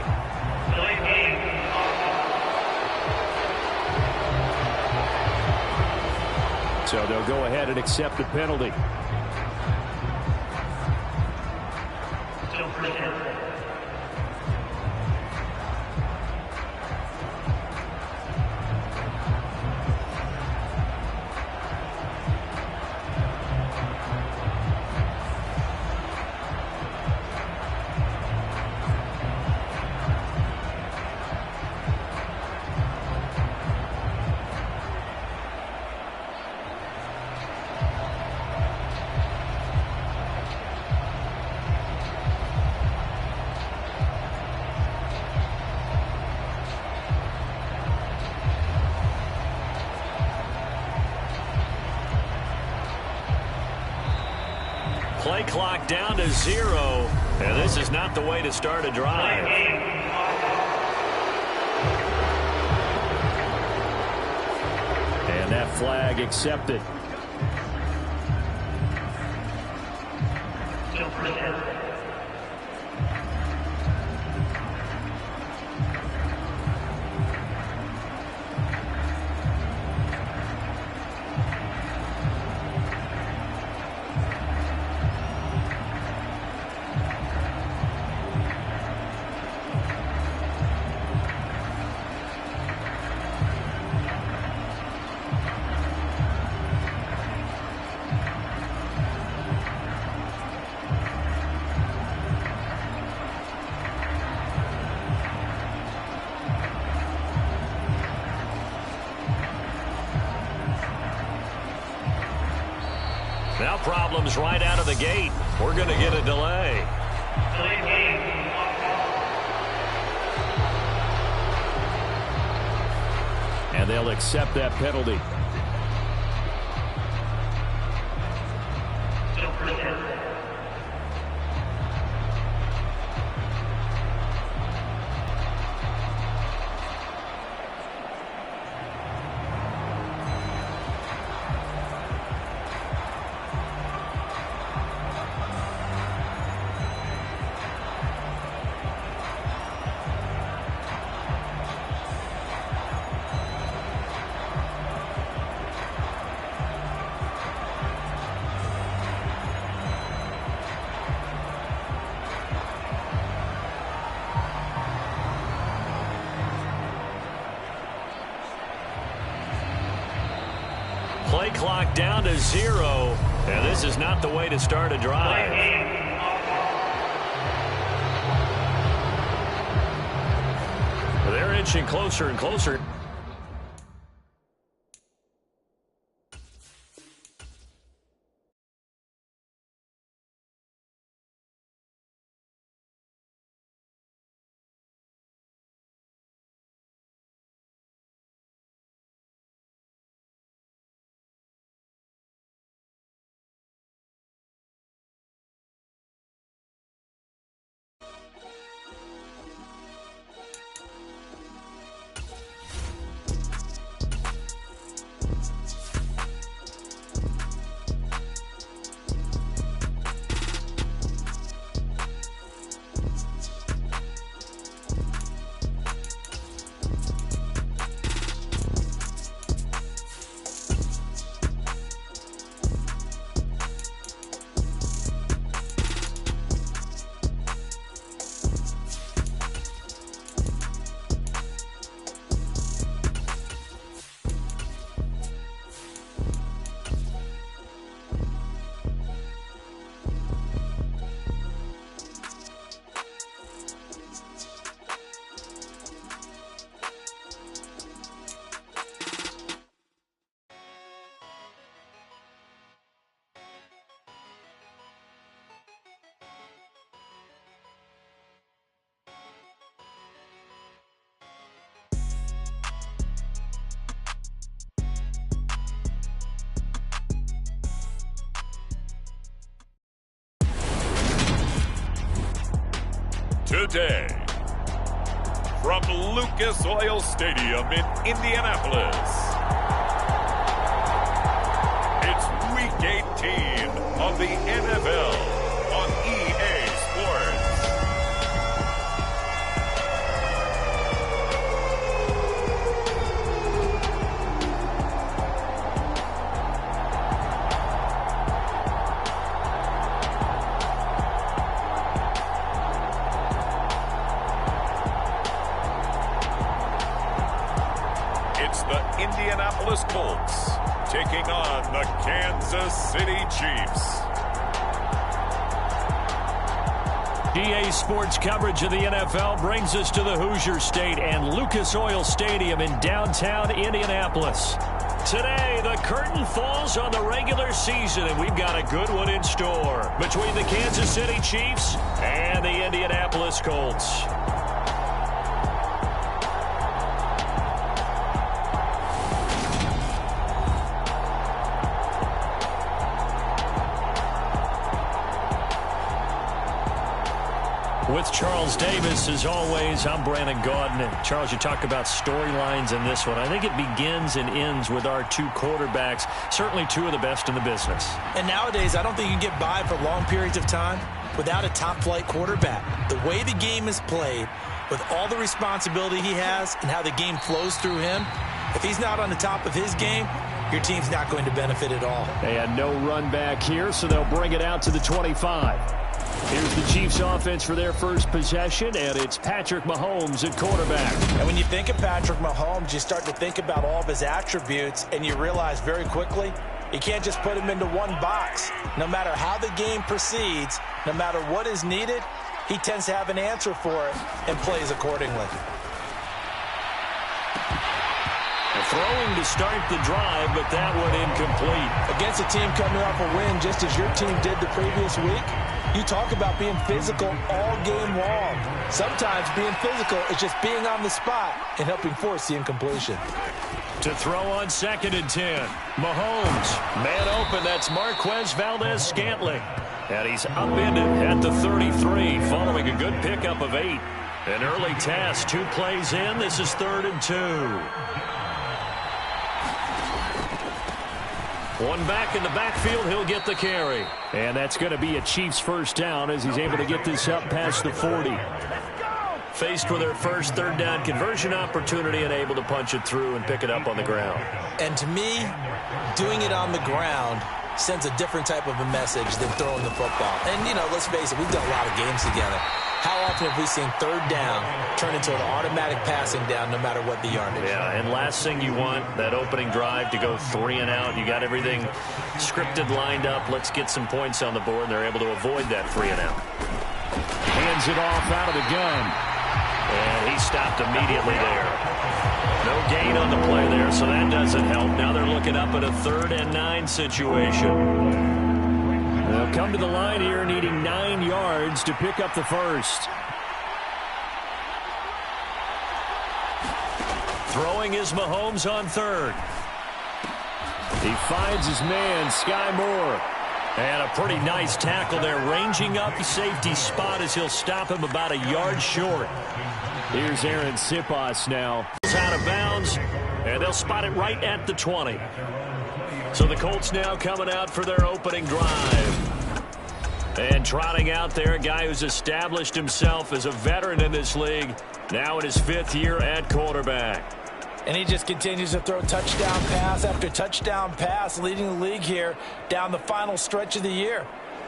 So they'll go ahead and accept the penalty. Play clock down to 0, and this is not the way to start a drive. And that flag accepted. Now problems right out of the gate. We're going to get a delay. And they'll accept that penalty. Play clock down to 0, and this is not the way to start a drive. They're inching closer and closer. today. From Lucas Oil Stadium in Indianapolis, it's Week 18 of the NFL on EA Sports. It's the Indianapolis Colts taking on the Kansas City Chiefs. EA Sports coverage of the NFL brings us to the Hoosier State and Lucas Oil Stadium in downtown Indianapolis. Today, the curtain falls on the regular season, and we've got a good one in store between the Kansas City Chiefs and the Indianapolis Colts. With Charles Davis, as always, I'm Brandon Gaudin. And Charles, you talk about storylines in this one. I think it begins and ends with our two quarterbacks, certainly two of the best in the business. And nowadays, I don't think you can get by for long periods of time without a top-flight quarterback. The way the game is played, with all the responsibility he has and how the game flows through him, if he's not on the top of his game, your team's not going to benefit at all. They had no run back here, so they'll bring it out to the 25. Here's the Chiefs offense for their first possession, and it's Patrick Mahomes at quarterback. And when you think of Patrick Mahomes, you start to think about all of his attributes, and you realize very quickly you can't just put him into one box. No matter how the game proceeds, no matter what is needed, he tends to have an answer for it and plays accordingly. Throwing to start the drive, but that one incomplete. Against a team coming off a win just as your team did the previous week, you talk about being physical all game long. Sometimes being physical is just being on the spot and helping force the incompletion. To throw on 2nd and 10. Mahomes, man open, that's Marquez Valdez-Scantling. And he's upended at the 33, following a good pickup of 8. An early task, 2 plays in, this is 3rd and 2. One back in the backfield, he'll get the carry. And that's going to be a Chiefs first down as he's able to get this up past the 40. Faced with their first 3rd down conversion opportunity and able to punch it through and pick it up on the ground. And to me, doing it on the ground sends a different type of a message than throwing the football. And, you know, let's face it, we've done a lot of games together. How often have we seen 3rd down turn into an automatic passing down no matter what the yardage? Yeah, and last thing you want, that opening drive to go 3 and out. You got everything scripted, lined up. Let's get some points on the board, and they're able to avoid that 3 and out. Hands it off out of the gun. And he stopped immediately there. No gain on the play there, so that doesn't help. Now they're looking up at a 3rd and 9 situation. They'll come to the line here needing 9 yards to pick up the first. Throwing is Mahomes on 3rd. He finds his man, Sky Moore. And a pretty nice tackle there, ranging up the safety spot as he'll stop him about a yard short. Here's Aaron Sipas now. Out of bounds, and they'll spot it right at the 20. So the Colts now coming out for their opening drive. And trotting out there, a guy who's established himself as a veteran in this league, now in his 5th year at quarterback. And he just continues to throw touchdown pass after touchdown pass, leading the league here down the final stretch of the year.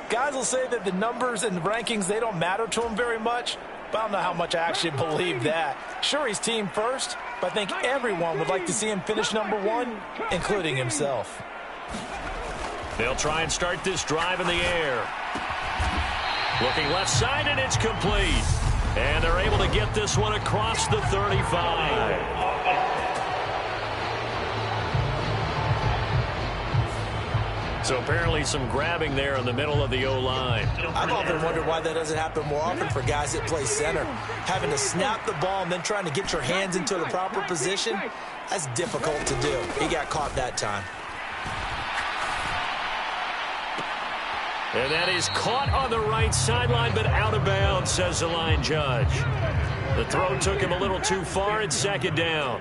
Guys will say that the numbers and the rankings, they don't matter to him very much, but I don't know how much I actually believe that. Sure, he's team first, but I think everyone would like to see him finish #1, including himself. They'll try and start this drive in the air. Looking left side, and it's complete. And they're able to get this one across the 35. So apparently some grabbing there in the middle of the O-line. I've often wondered why that doesn't happen more often for guys that play center. Having to snap the ball and then trying to get your hands into the proper position, that's difficult to do. He got caught that time. And that is caught on the right sideline, but out of bounds, says the line judge. The throw took him a little too far. It's second down.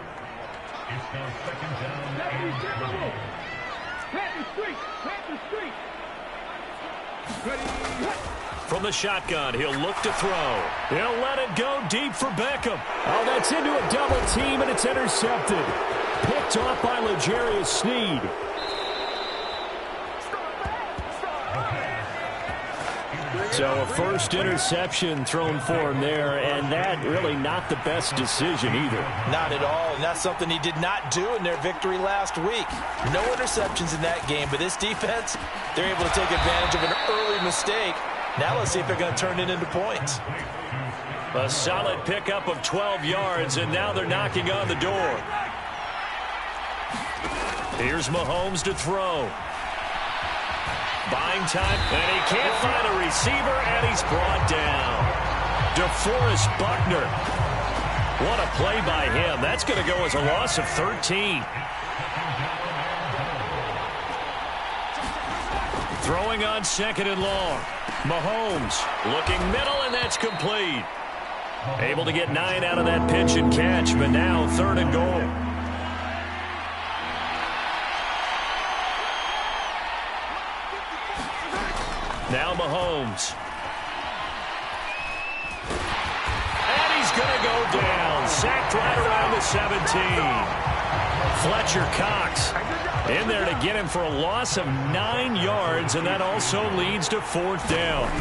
From the shotgun, he'll look to throw. He'll let it go deep for Beckham. Oh, that's into a double team, and it's intercepted. Picked off by L'Jarius Sneed. So a first interception thrown for him there, and that really not the best decision either. Not at all, and that's something he did not do in their victory last week. No interceptions in that game, but this defense, they're able to take advantage of an early mistake. Now let's see if they're going to turn it into points. A solid pickup of 12 yards, and now they're knocking on the door. Here's Mahomes to throw. Buying time, and he can't find a receiver, and he's brought down. DeForest Buckner. What a play by him. That's going to go as a loss of 13. Throwing on second and long. Mahomes looking middle, and that's complete. Able to get 9 out of that pitch and catch, but now third and goal. Now Mahomes. And he's going to go down. Sacked right around the 17. Fletcher Cox in there to get him for a loss of 9 yards, and that also leads to fourth down.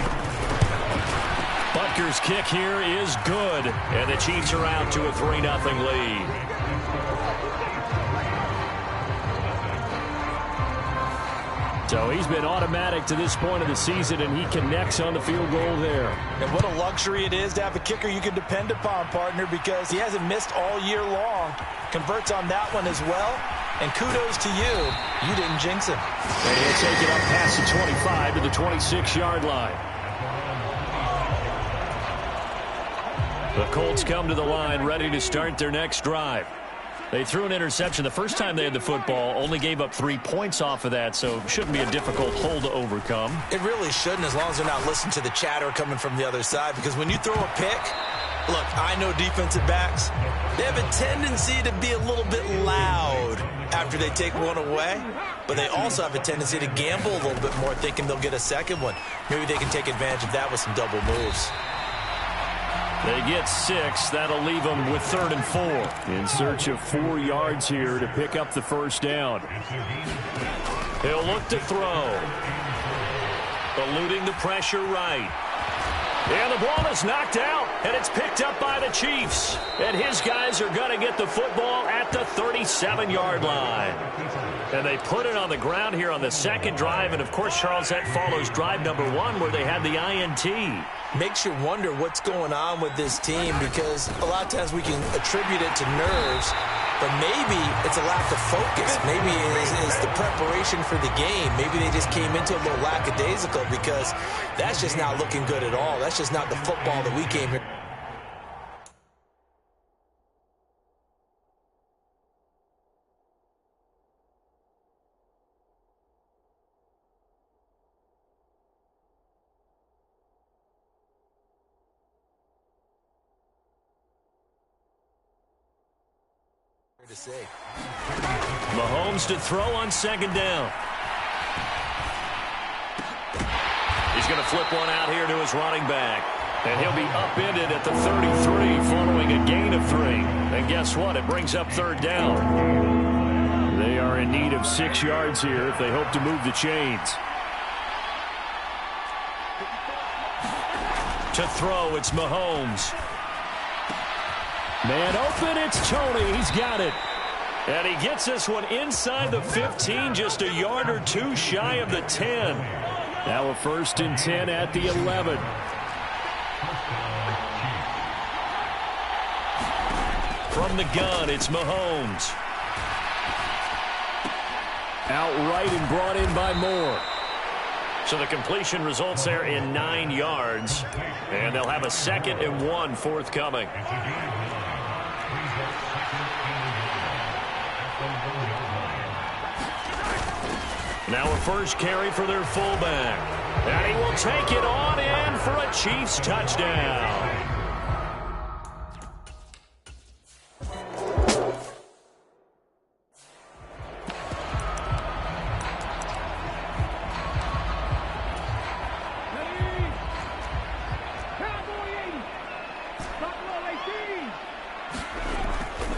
Butker's kick here is good, and the Chiefs are out to a 3-0 lead. So he's been automatic to this point of the season, and he connects on the field goal there. And what a luxury it is to have a kicker you can depend upon, partner, because he hasn't missed all year long. Converts on that one as well. And kudos to you. You didn't jinx him. And he'll take it up past the 25 to the 26-yard line. The Colts come to the line ready to start their next drive. They threw an interception the first time they had the football, only gave up 3 points off of that, so it shouldn't be a difficult hole to overcome. It really shouldn't, as long as they're not listening to the chatter coming from the other side, because when you throw a pick, look, I know defensive backs, they have a tendency to be a little bit loud after they take one away, but they also have a tendency to gamble a little bit more, thinking they'll get a second one. Maybe they can take advantage of that with some double moves. They get 6. That'll leave them with 3rd and 4. In search of 4 yards here to pick up the first down. He'll look to throw. Eluding the pressure right. And the ball is knocked out, and it's picked up by the Chiefs. And his guys are going to get the football at the 37-yard line. And they put it on the ground here on the second drive. And, of course, Charles, that follows drive number 1 where they had the INT. Makes you wonder what's going on with this team, because a lot of times we can attribute it to nerves, but maybe it's a lack of focus. Maybe it's the preparation for the game. Maybe they just came into a little lackadaisical, because that's just not looking good at all. That's just not the football that we came here. To say. Mahomes to throw on second down. He's going to flip one out here to his running back. And he'll be upended at the 33 following a gain of 3. And guess what? It brings up third down. They are in need of 6 yards here if they hope to move the chains. To throw, it's Mahomes. Man open, it's Tony. He's got it. And he gets this one inside the 15, just a yard or 2 shy of the 10. Now a 1st and 10 at the 11. From the gun, it's Mahomes. Outright and brought in by Moore. So the completion results there in 9 yards. And they'll have a 2nd and 1 forthcoming. Now a first carry for their fullback. And he will take it on in for a Chiefs touchdown.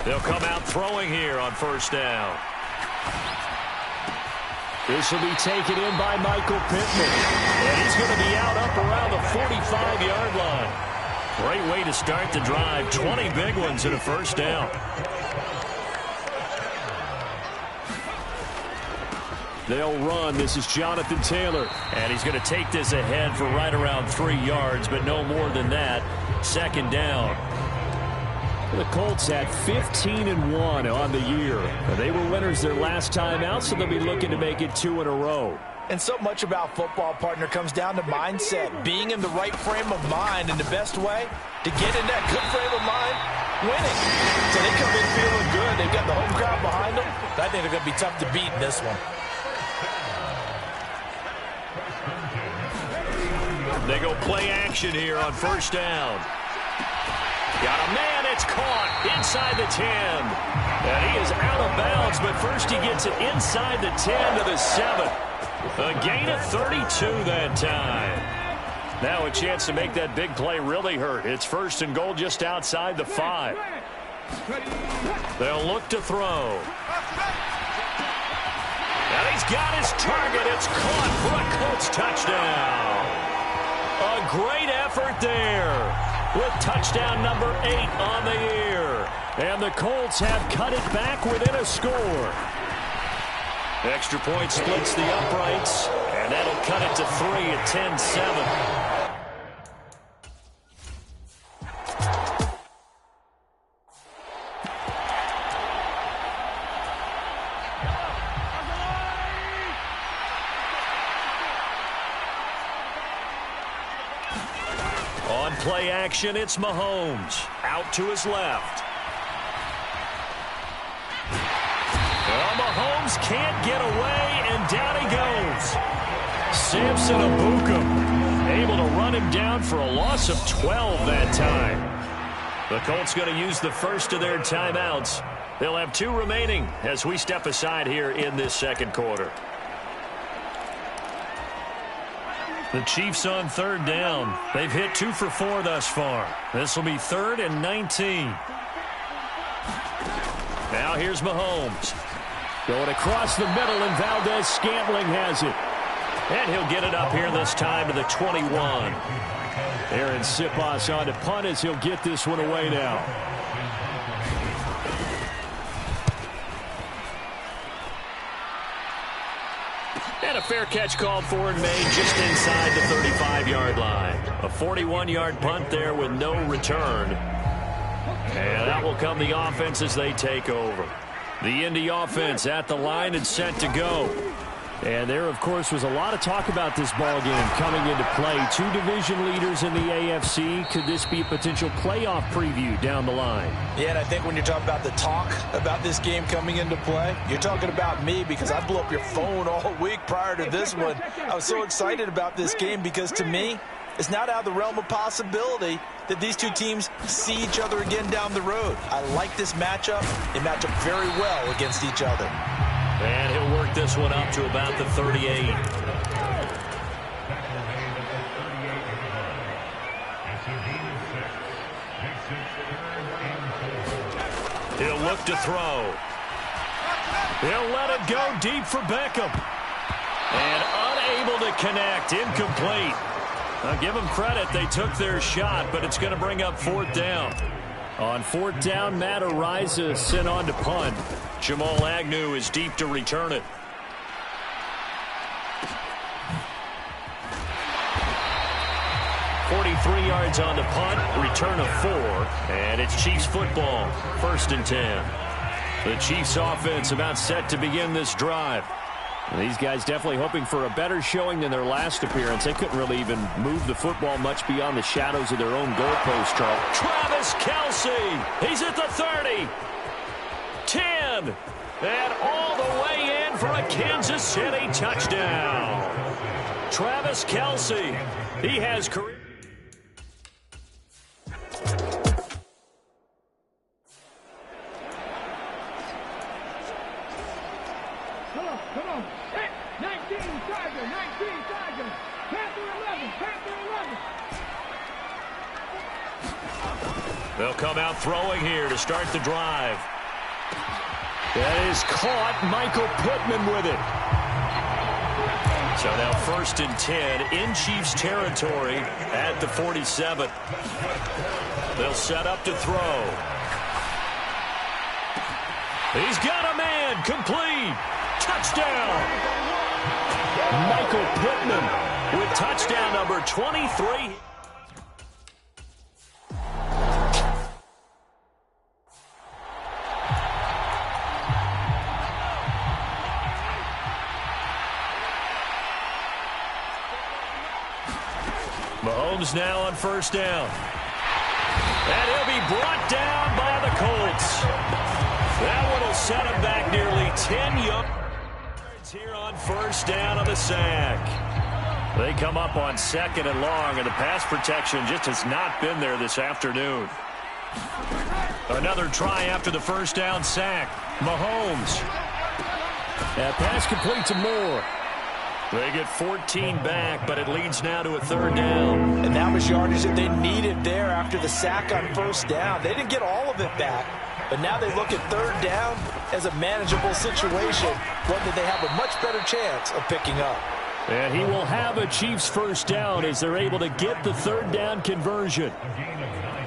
They'll come out throwing here on first down. This will be taken in by Michael Pittman. And he's going to be out up around the 45-yard line. Great way to start the drive. 20 big ones in a first down. They'll run. This is Jonathan Taylor. And he's going to take this ahead for right around 3 yards, but no more than that. Second down. The Colts had 15-1 on the year. They were winners their last time out, so they'll be looking to make it 2 in a row. And so much about football, partner, comes down to mindset, being in the right frame of mind, and the best way to get in that good frame of mind, winning. So they come in feeling good. They've got the home crowd behind them. I think they're going to be tough to beat in this one. They go play action here on first down. Got a man, it's caught inside the 10. And he is out of bounds, but first he gets it inside the 10 to the 7. A gain of 32 that time. Now a chance to make that big play really hurt. It's first and goal just outside the 5. They'll look to throw. And he's got his target. It's caught for a Colts touchdown. A great effort there, with touchdown number 8 on the year. And the Colts have cut it back within a score. Extra point splits the uprights, and that'll cut it to 3 at 10-7. On play action, it's Mahomes. Out to his left. Well, Mahomes can't get away, and down he goes. Samson Abukum able to run him down for a loss of 12 that time. The Colts going to use the first of their timeouts. They'll have 2 remaining as we step aside here in this second quarter. The Chiefs on third down. They've hit 2 for 4 thus far. This will be 3rd and 19. Now here's Mahomes. Going across the middle, and Valdez-Scantling has it. And he'll get it up here this time to the 21. Aaron Siposs on to punt as he'll get this one away now. And a fair catch called for and made just inside the 35-yard line. A 41-yard punt there with no return. And that will come the offense as they take over. The Indy offense at the line and set to go. And there, of course, was a lot of talk about this ball game coming into play. 2 division leaders in the AFC. Could this be a potential playoff preview down the line? Yeah, and I think when you're talking about the talk about this game coming into play, you're talking about me, because I blew up your phone all week prior to this one. I was so excited about this game because, to me, it's not out of the realm of possibility that these 2 teams see each other again down the road. I like this matchup. They match up very well against each other. And he'll work this one up to about the 38. He'll look to throw. He'll let it go deep for Beckham. And unable to connect. Incomplete. I'll give them credit. They took their shot, but it's going to bring up 4th down. On 4th down, Matt Araiza sent on to punt. Jamal Agnew is deep to return it. .43 yards on the punt, return of 4, and it's Chiefs football, 1st and 10. The Chiefs offense about set to begin this drive. These guys definitely hoping for a better showing than their last appearance. They couldn't really even move the football much beyond the shadows of their own goalpost, Charles. Travis Kelce, he's at the 30. 10. And all the way in for a Kansas City touchdown. Travis Kelce. He has career. Come on. Hey, 19 Tiger. Panther 11. They'll come out throwing here to start the drive. That is caught. Michael Pittman with it. So now 1st and 10 in Chiefs territory at the 47. They'll set up to throw. He's got a man. Complete. Touchdown. Michael Pittman with touchdown number 23. Mahomes now on 1st down. And he'll be brought down by the Colts. That one will set him back nearly 10 yards here on 1st down on the sack. They come up on 2nd and long, and the pass protection just has not been there this afternoon. Another try after the 1st down sack. Mahomes. That pass complete to Moore. They get 14 back, but it leads now to a 3rd down. And that was yardage that they needed there after the sack on 1st down. They didn't get all of it back, but now they look at 3rd down as a manageable situation, one that they have a much better chance of picking up. And he will have a Chiefs 1st down as they're able to get the 3rd down conversion.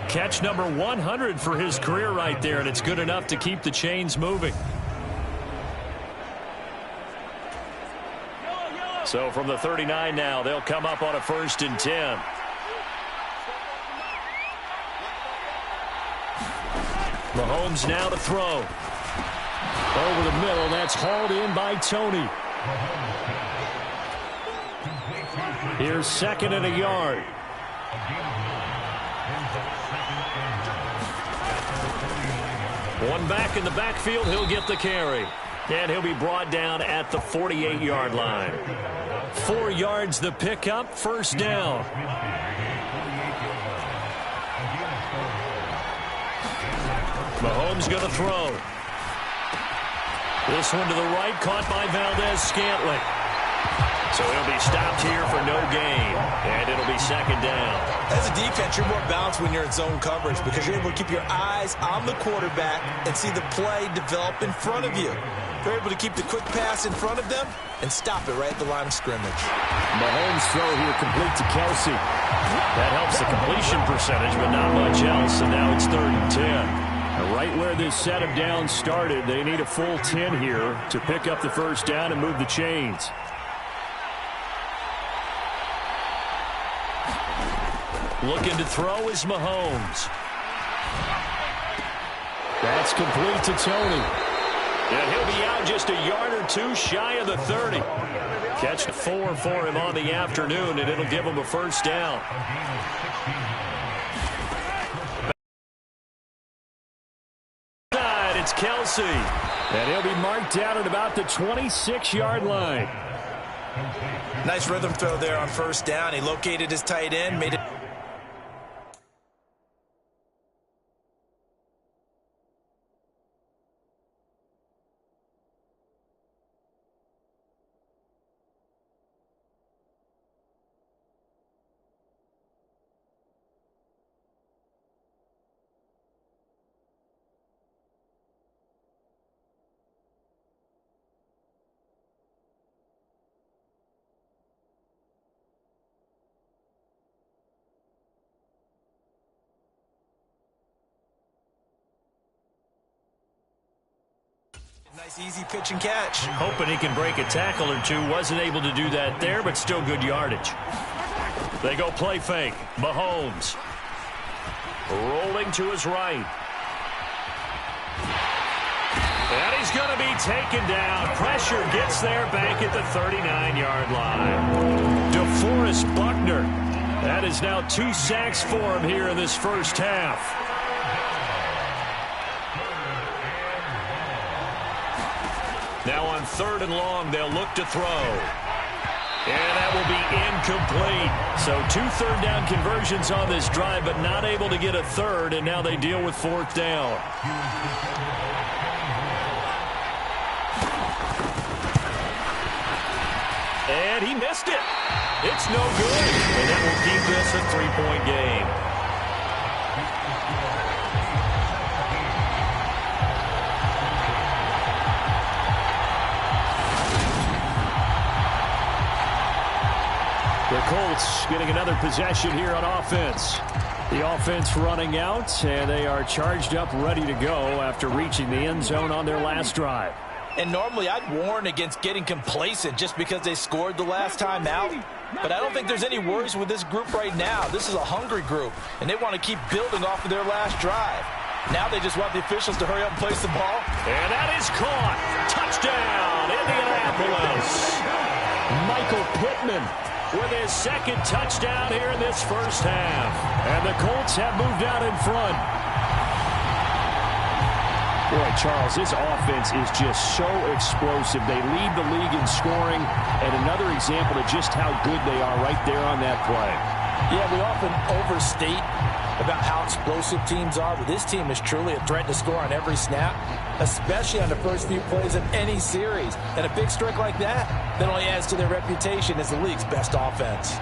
Catch number 100 for his career right there, and it's good enough to keep the chains moving. So from the 39 now, they'll come up on a 1st and 10. Mahomes now to throw. Over the middle, that's hauled in by Tony. Here's 2nd and a yard. One back in the backfield, he'll get the carry. And he'll be brought down at the 48-yard line. 4 yards the pickup, 1st down. Mahomes going to throw. This one to the right, caught by Valdez-Scantling. So he'll be stopped here for no gain, and it'll be 2nd down. As a defense, you're more balanced when you're in zone coverage because you're able to keep your eyes on the quarterback and see the play develop in front of you. You're able to keep the quick pass in front of them and stop it right at the line of scrimmage. Mahomes throw here complete to Kelce. That helps the completion percentage, but not much else, and now it's 3rd and 10. Right where this set of downs started, they need a full 10 here to pick up the 1st down and move the chains. Looking to throw is Mahomes. That's complete to Tony. And he'll be out just a yard or two shy of the 30. Catch 4 for him on the afternoon, and it'll give him a 1st down. It's Kelce. And he'll be marked down at about the 26-yard line. Nice rhythm throw there on 1st down. He located his tight end, made it. Nice easy pitch and catch. Hoping he can break a tackle or two. Wasn't able to do that there, but still good yardage. They go play fake. Mahomes rolling to his right. And he's going to be taken down. Pressure gets there back at the 39-yard line. DeForest Buckner. That is now 2 sacks for him here in this 1st half. Now on 3rd and long, they'll look to throw. And that will be incomplete. So 2 third-down conversions on this drive, but not able to get a third, and now they deal with 4th down. And he missed it. It's no good. And that will keep this a 3-point game. The Colts getting another possession here on offense. The offense running out, and they are charged up, ready to go after reaching the end zone on their last drive. And normally I'd warn against getting complacent just because they scored the last time out. But I don't think there's any worries with this group right now. This is a hungry group, and they want to keep building off of their last drive. Now they just want the officials to hurry up and place the ball. And that is caught. Touchdown, Indianapolis. Michael Pittman with his 2nd touchdown here in this first half. And the Colts have moved out in front. Boy, Charles, this offense is just so explosive. They lead the league in scoring, and another example of just how good they are right there on that play. Yeah, we often overstate about how explosive teams are, but this team is truly a threat to score on every snap, especially on the first few plays of any series. And a big streak like that only adds to their reputation as the league's best offense.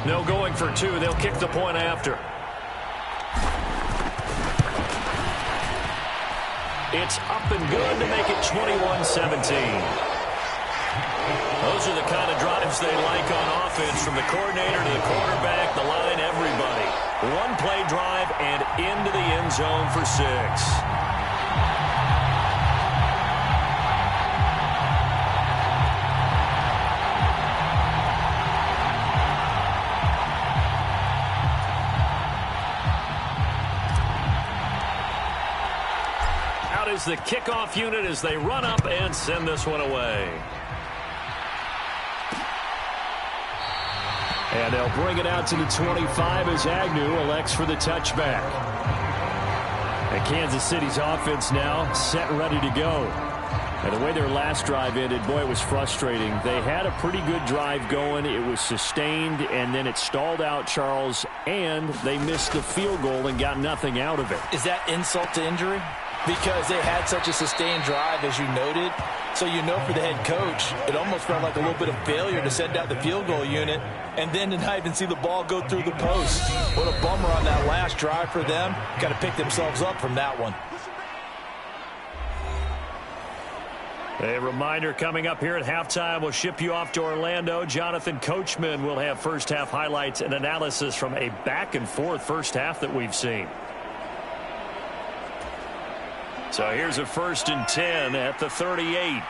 No going for two. They'll kick the point after. It's up and good to make it 21-17. Those are the kind of drives they like on offense, from the coordinator to the quarterback, the line, everybody. One-play drive and into the end zone for 6. Out is the kickoff unit as they run up and send this one away. And they'll bring it out to the 25 as Agnew elects for the touchback. And Kansas City's offense now set and ready to go. And the way their last drive ended, boy, it was frustrating. They had a pretty good drive going. It was sustained, and then it stalled out, Charles, and they missed the field goal and got nothing out of it. Is that insult to injury? Because they had such a sustained drive, as you noted. So you know, for the head coach, it almost felt like a little bit of failure to send out the field goal unit and then to not even see the ball go through the post. What a bummer on that last drive for them. Got to pick themselves up from that one. A reminder coming up here at halftime. We'll ship you off to Orlando. Jonathan Coachman will have first-half highlights and analysis from a back-and-forth first half that we've seen. So here's a 1st and 10 at the 38.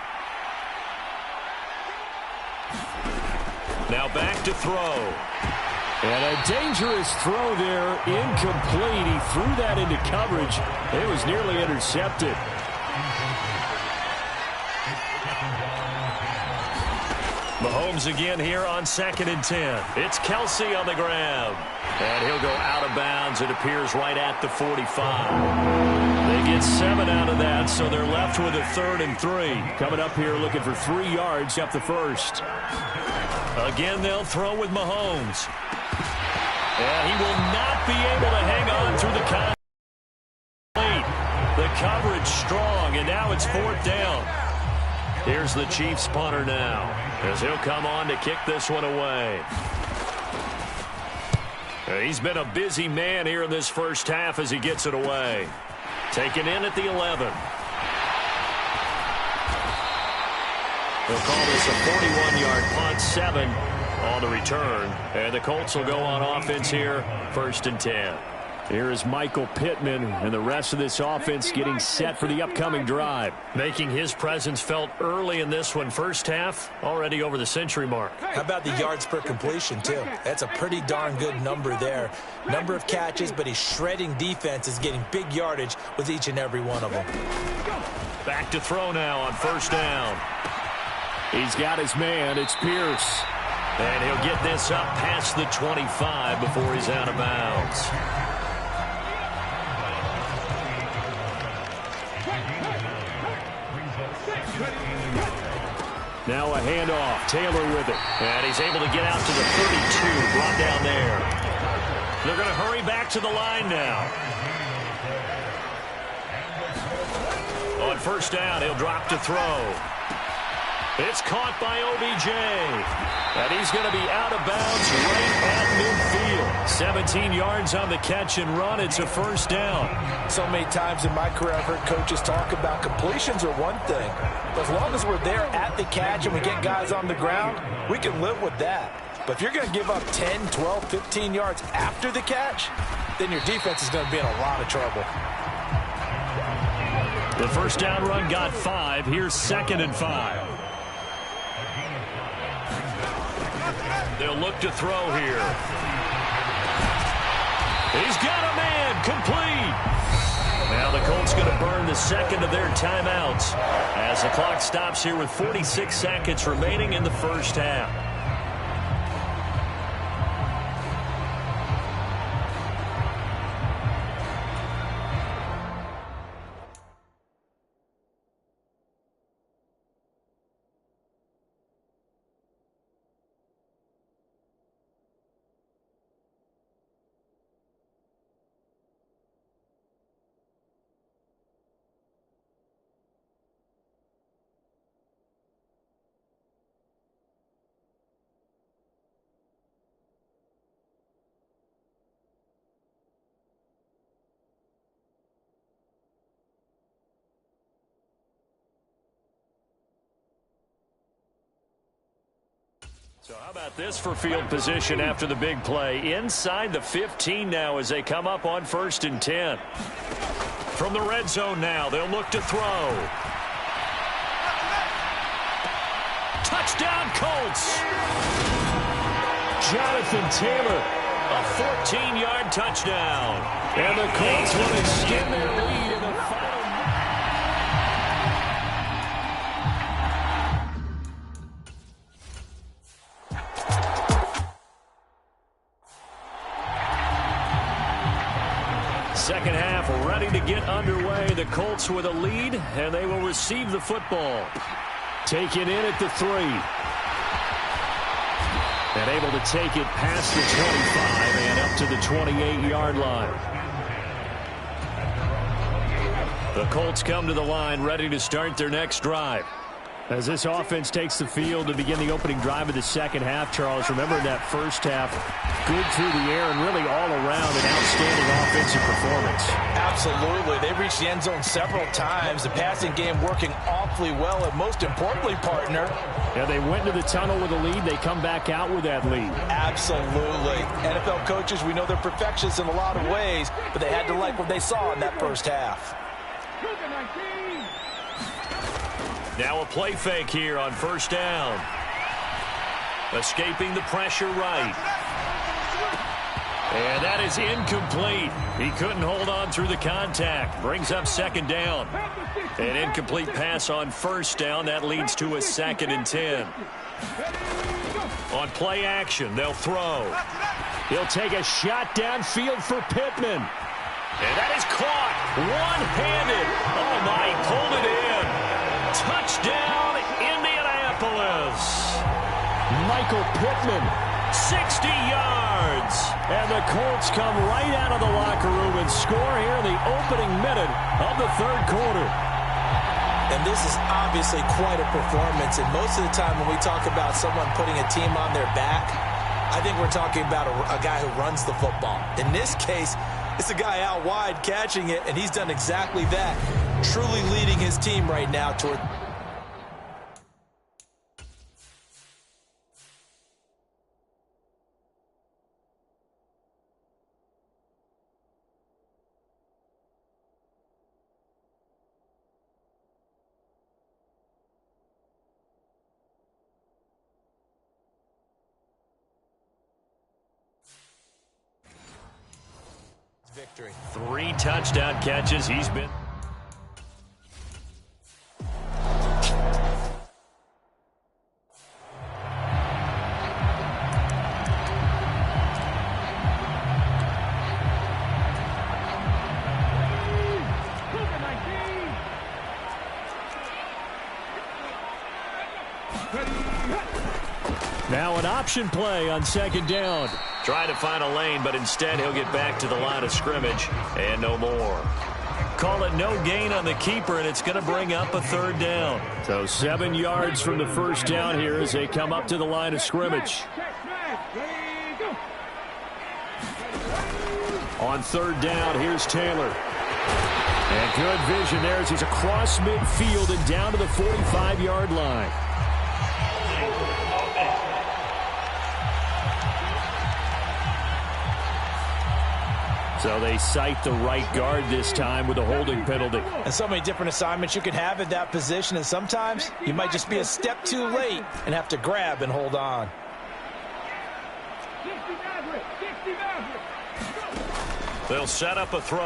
Now back to throw. And a dangerous throw there, incomplete. He threw that into coverage. It was nearly intercepted. Mahomes again here on 2nd and 10. It's Kelsey on the grab. And he'll go out of bounds. It appears right at the 45. They get 7 out of that, so they're left with a 3rd and 3. Coming up here looking for 3 yards up the first. Again, they'll throw with Mahomes. And he will not be able to hang on through the contact. The coverage strong, and now it's 4th down. Here's the Chiefs punter now, as he'll come on to kick this one away. He's been a busy man here in this first half as he gets it away. Taken in at the 11. They'll call this a 41-yard punt, 7 on the return. And the Colts will go on offense here, 1st and 10. Here is Michael Pittman and the rest of this offense getting set for the upcoming drive. Making his presence felt early in this one. First half, already over the century mark. How about the yards per completion, too? That's a pretty darn good number there. Number of catches, but his shredding defense is getting big yardage with each and every one of them. Back to throw now on 1st down. He's got his man. It's Pierce. And he'll get this up past the 25 before he's out of bounds. Now a handoff. Taylor with it. And he's able to get out to the 32. Brought down there. They're going to hurry back to the line now. On 1st down, he'll drop to throw. It's caught by OBJ. And he's going to be out of bounds right at midfield. 17 yards on the catch and run. It's a 1st down. So many times in my career I've heard coaches talk about completions are one thing. But as long as we're there at the catch and we get guys on the ground, we can live with that. But if you're going to give up 10, 12, 15 yards after the catch, then your defense is going to be in a lot of trouble. The 1st down run got 5. Here's 2nd and 5. They'll look to throw here. He's got a man, complete. Now the Colts going to burn the 2nd of their timeouts as the clock stops here with 46 seconds remaining in the first half. So how about this for field position after the big play? Inside the 15 now as they come up on 1st and 10. From the red zone now, they'll look to throw. Touchdown Colts! Jonathan Taylor, a 14-yard touchdown. And the Colts will extend their lead in the final. Second half ready to get underway. The Colts with a lead, and they will receive the football. Taken in at the 3. And able to take it past the 25 and up to the 28-yard line. The Colts come to the line ready to start their next drive. As this offense takes the field to begin the opening drive of the second half, Charles, remember that first half, good through the air and really all around an outstanding offensive performance. Absolutely. They reached the end zone several times. The passing game working awfully well, and most importantly, partner. Yeah, they went into the tunnel with a lead. They come back out with that lead. Absolutely. NFL coaches, we know they're perfectionists in a lot of ways, but they had to like what they saw in that first half. Now a play fake here on 1st down. Escaping the pressure right. And that is incomplete. He couldn't hold on through the contact. Brings up 2nd down. An incomplete pass on 1st down. That leads to a 2nd and 10. On play action, they'll throw. He'll take a shot downfield for Pittman. And that is caught one-handed. Oh, my, he pulled it in. Touchdown, Indianapolis. Michael Pittman, 60 yards. And the Colts come right out of the locker room and score here in the opening minute of the 3rd quarter. And this is obviously quite a performance. And most of the time when we talk about someone putting a team on their back, I think we're talking about a guy who runs the football. In this case, it's a guy out wide catching it, and he's done exactly that. Truly leading his team right now toward... victory. 3 touchdown catches. He's been... Now an option play on 2nd down. Trying to find a lane, but instead he'll get back to the line of scrimmage and no more. Call it no gain on the keeper, and it's going to bring up a 3rd down. So 7 yards from the 1st down here as they come up to the line of scrimmage. On 3rd down, here's Taylor. And good vision there as he's across midfield and down to the 45-yard line. So they cite the right guard this time with a holding penalty. And so many different assignments you can have in that position, and sometimes you might just be a step too late and have to grab and hold on. They'll set up a throw.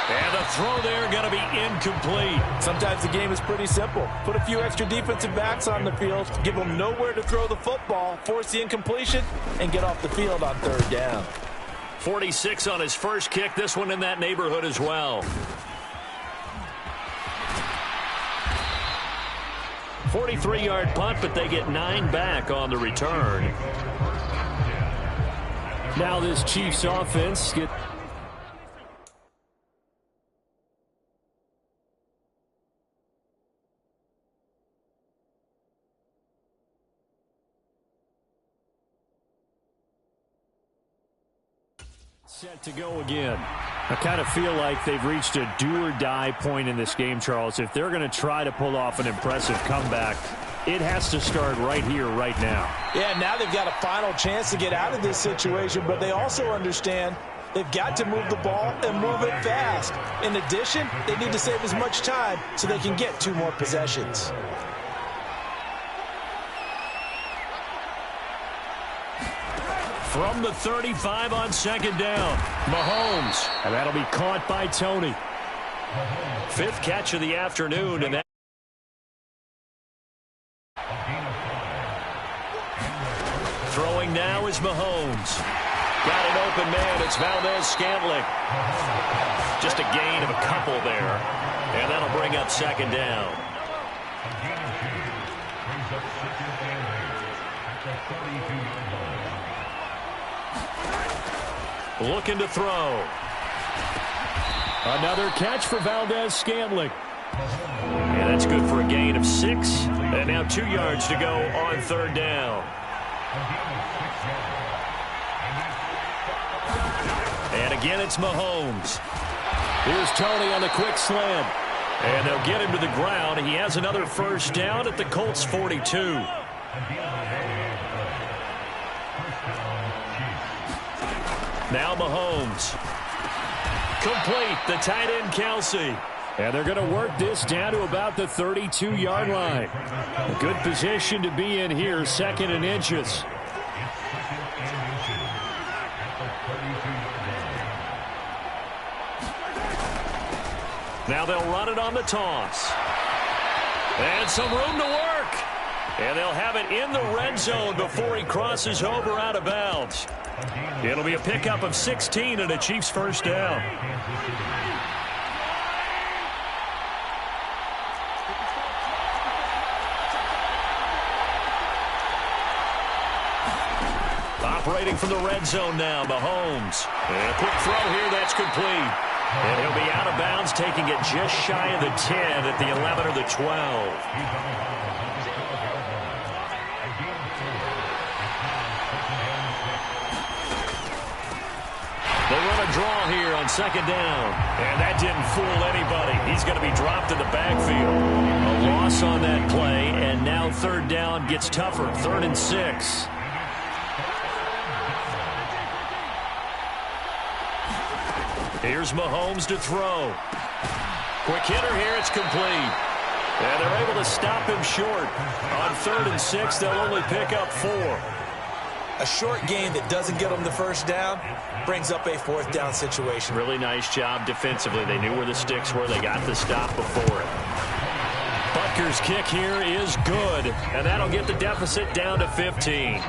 And the throw there going to be incomplete. Sometimes the game is pretty simple. Put a few extra defensive backs on the field, give them nowhere to throw the football, force the incompletion, and get off the field on 3rd down. 46 on his first kick. This one in that neighborhood as well. 43-yard punt, but they get 9 back on the return. Now this Chiefs offense get... set to go again. I kind of feel like they've reached a do-or-die point in this game, Charles. If they're going to try to pull off an impressive comeback, it has to start right here, right now. Yeah, now they've got a final chance to get out of this situation, but they also understand they've got to move the ball and move it fast. In addition, they need to save as much time so they can get 2 more possessions. From the 35 on second down, Mahomes. And that'll be caught by Tony. 5th catch of the afternoon, and that throwing now is Mahomes. Got an open man. It's Valdez-Scantling. Just a gain of a couple there, and that'll bring up second down. Looking to throw. Another catch for Valdez-Scantling. And that's good for a gain of 6. And now 2 yards to go on 3rd down. And again, it's Mahomes. Here's Tony on the quick slant. And they'll get him to the ground. He has another 1st down at the Colts 42. Now Mahomes. Complete, the tight end Kelsey. And they're going to work this down to about the 32-yard line. A good position to be in here, 2nd and inches. Now they'll run it on the toss. And some room to work. And they'll have it in the red zone before he crosses over out of bounds. It'll be a pickup of 16 and a Chiefs 1st down. Operating from the red zone now, Mahomes. And a quick throw here, that's complete. And he'll be out of bounds, taking it just shy of the 10 at the 11 or the 12. They run a draw here on 2nd down. And that didn't fool anybody. He's going to be dropped in the backfield. A loss on that play, and now 3rd down gets tougher. 3rd and 6. Here's Mahomes to throw. Quick hitter here, it's complete. And they're able to stop him short. On 3rd and 6, they'll only pick up 4. A short gain that doesn't get them the 1st down brings up a 4th down situation. Really nice job defensively. They knew where the sticks were. They got the stop before it. Butker's kick here is good, and that'll get the deficit down to 15.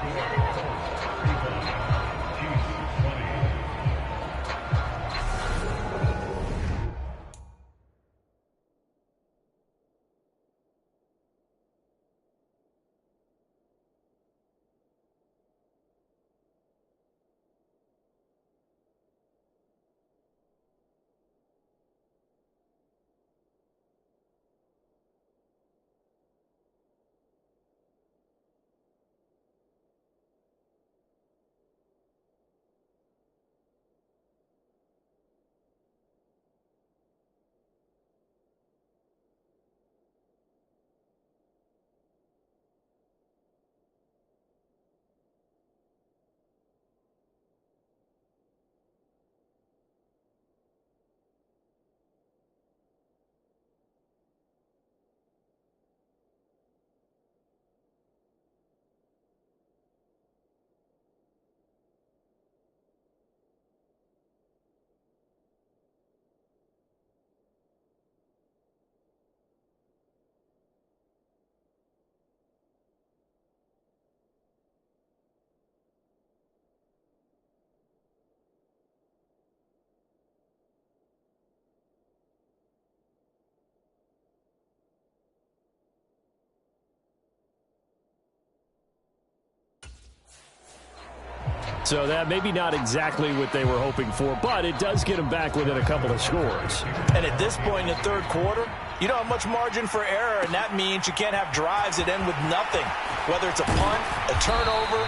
So that maybe not exactly what they were hoping for, but it does get them back within a couple of scores. And at this point in the 3rd quarter, you don't have much margin for error, and that means you can't have drives that end with nothing. Whether it's a punt, a turnover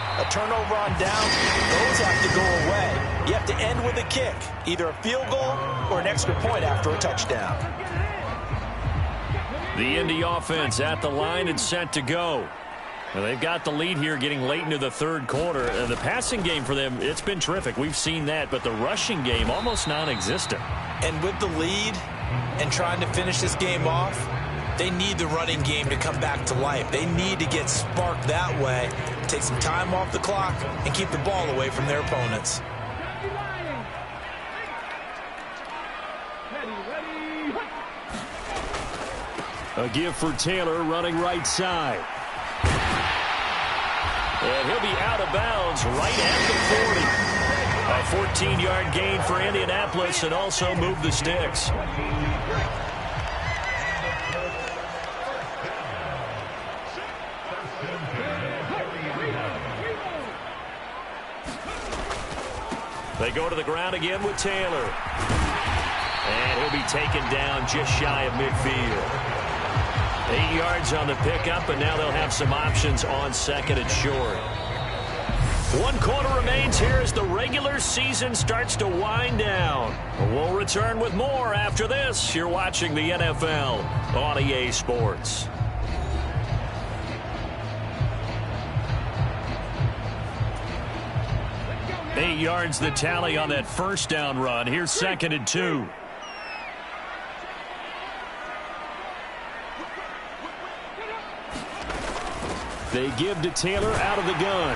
on downs, those have to go away. You have to end with a kick, either a field goal or an extra point after a touchdown. The Indy offense at the line and set to go. Well, they've got the lead here getting late into the third quarter. The passing game for them, it's been terrific. We've seen that, but the rushing game almost non-existent. And with the lead and trying to finish this game off, they need the running game to come back to life. They need to get sparked that way, take some time off the clock, and keep the ball away from their opponents. A give for Taylor running right side. And he'll be out of bounds right at the 40. A 14-yard gain for Indianapolis and also move the sticks. They go to the ground again with Taylor. And he'll be taken down just shy of midfield. 8 yards on the pickup, and now they'll have some options on second and short. 1 quarter remains here as the regular season starts to wind down. We'll return with more after this. You're watching the NFL on EA Sports. Eight yards the tally on that first down run. Here's second and 2. They give to Taylor out of the gun.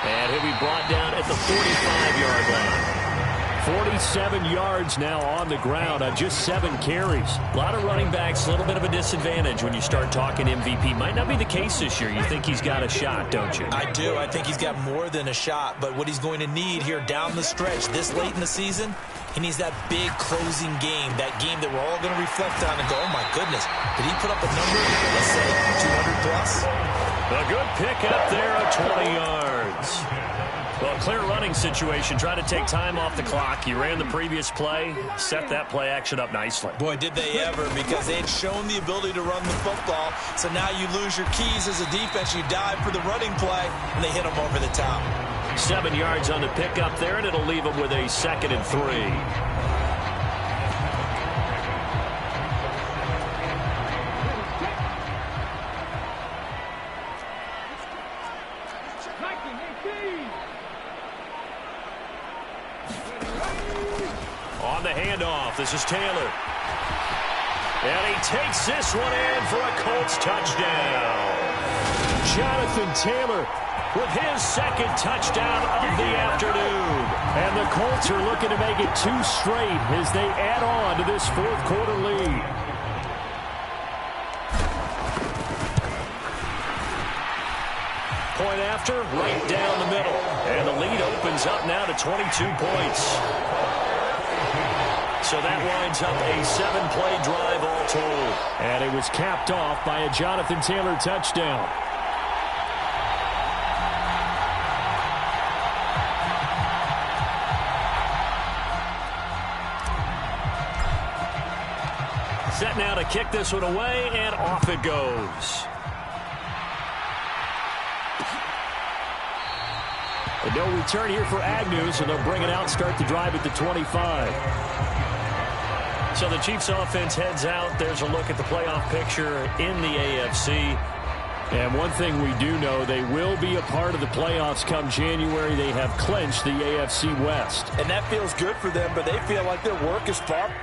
And he'll be brought down at the 45-yard line. 47 yards now on the ground on just 7 carries. A lot of running backs, a little bit of a disadvantage when you start talking MVP. Might not be the case this year. You think he's got a shot, don't you? I do. I think he's got more than a shot. But what he's going to need here down the stretch this late in the season, he needs that big closing game, that game that we're all going to reflect on and go, oh, my goodness, did he put up a number, let's say, 200-plus? A good pick up there of 20 yards. Well, clear running situation. Try to take time off the clock. You ran the previous play, set that play action up nicely. Boy, did they ever, because they had shown the ability to run the football. So now you lose your keys as a defense. You dive for the running play, and they hit them over the top. 7 yards on the pickup there, and it'll leave them with a second and 3. This is Taylor. And he takes this one in for a Colts touchdown. Jonathan Taylor with his second touchdown of the afternoon. And the Colts are looking to make it 2 straight as they add on to this fourth quarter lead. Point after, right down the middle. And the lead opens up now to 22 points. So that winds up a 7-play drive all told. And it was capped off by a Jonathan Taylor touchdown. Set now to kick this one away, and off it goes. And no return here for Agnew, so they'll bring it out, start the drive at the 25. So the Chiefs offense heads out. There's a look at the playoff picture in the AFC. And one thing we do know, they will be a part of the playoffs come January. They have clinched the AFC West. And that feels good for them, but they feel like their work is far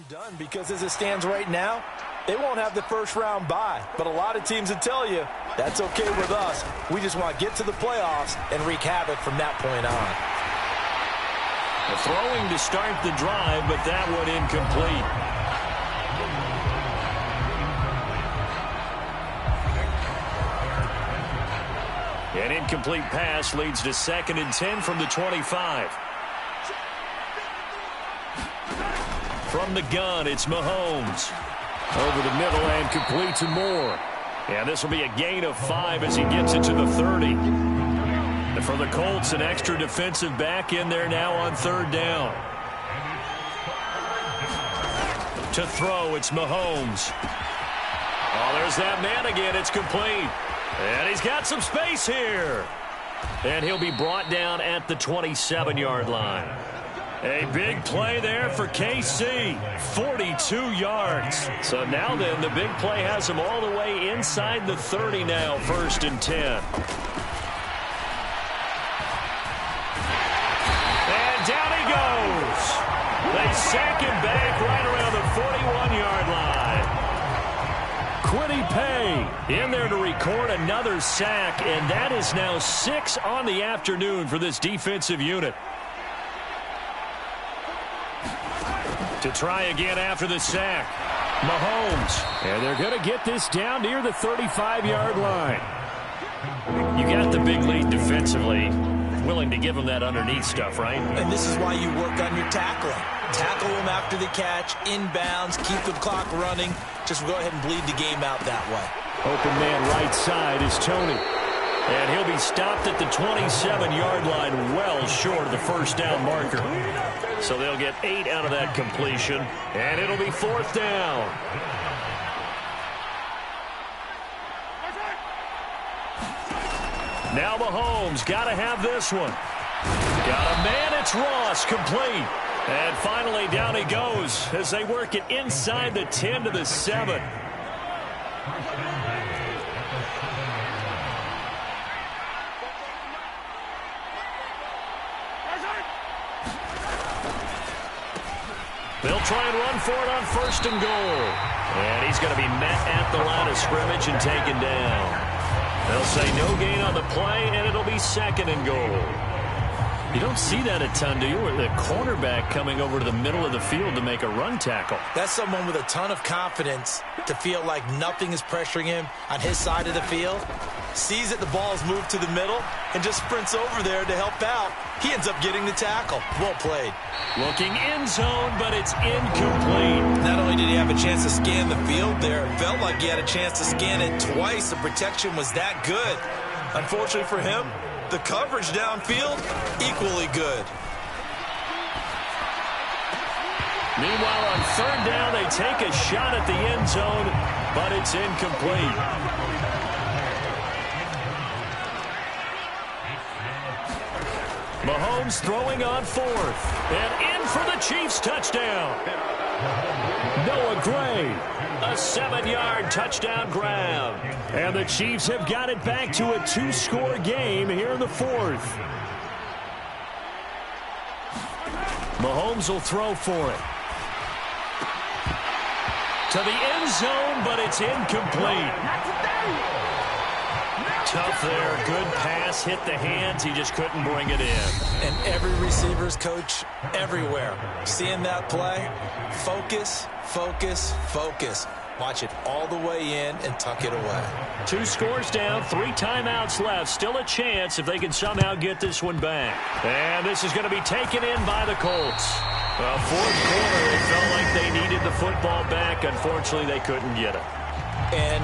done, because as it stands right now, they won't have the first round bye. But a lot of teams will tell you that's okay with us. We just want to get to the playoffs and wreak havoc from that point on. Throwing to start the drive, but that one incomplete. An incomplete pass leads to 2nd and 10 from the 25. From the gun, it's Mahomes. Over the middle and complete to Moore. And this will be a gain of 5 as he gets it to the 30. And for the Colts, an extra defensive back in there now on 3rd down. To throw, it's Mahomes. Oh, there's that man again. It's complete. And he's got some space here. And he'll be brought down at the 27-yard line. A big play there for KC. 42 yards. So now then, the big play has him all the way inside the 30 now, 1st and 10. And down he goes. They sack him back right around the 41-yard line. Quiddy Pay in there to record another sack, and that is now 6 on the afternoon for this defensive unit. To try again after the sack, Mahomes. And they're going to get this down near the 35-yard line. You got the big lead defensively. Willing to give him that underneath stuff, right? And this is why you work on your tackling. Tackle him after the catch, inbounds, keep the clock running. Just go ahead and bleed the game out that way. Open man right side is Tony. And he'll be stopped at the 27-yard line, well short of the first down marker. So they'll get 8 out of that completion, and it'll be 4th down. Now Mahomes got to have this one. Got a man, it's Ross, complete. And finally down he goes as they work it inside the 10 to the 7. They'll try and run for it on 1st and goal. And he's going to be met at the line of scrimmage and taken down. They'll say no gain on the play, and it'll be 2nd and goal. You don't see that a ton, do you? Or the cornerback coming over to the middle of the field to make a run tackle. That's someone with a ton of confidence to feel like nothing is pressuring him on his side of the field. Sees that the ball's moved to the middle and just sprints over there to help out. He ends up getting the tackle. Well played. Looking end zone, but it's incomplete. Not only did he have a chance to scan the field there, it felt like he had a chance to scan it twice. The protection was that good. Unfortunately for him, the coverage downfield, equally good. Meanwhile, on 3rd down, they take a shot at the end zone, but it's incomplete. Mahomes throwing on 4th. And in for the Chiefs touchdown. Noah Gray, a 7-yard touchdown grab. And the Chiefs have got it back to a 2-score game here in the 4th. Mahomes will throw for it. To the end zone, but it's incomplete. Tough there. Good pass. Hit the hands. He just couldn't bring it in. And every receiver's coach everywhere. Seeing that play, focus, focus, focus. Watch it all the way in and tuck it away. 2 scores down, 3 timeouts left. Still a chance if they can somehow get this one back. And this is going to be taken in by the Colts. Well, 4th quarter, it felt like they needed the football back. Unfortunately, they couldn't get it. And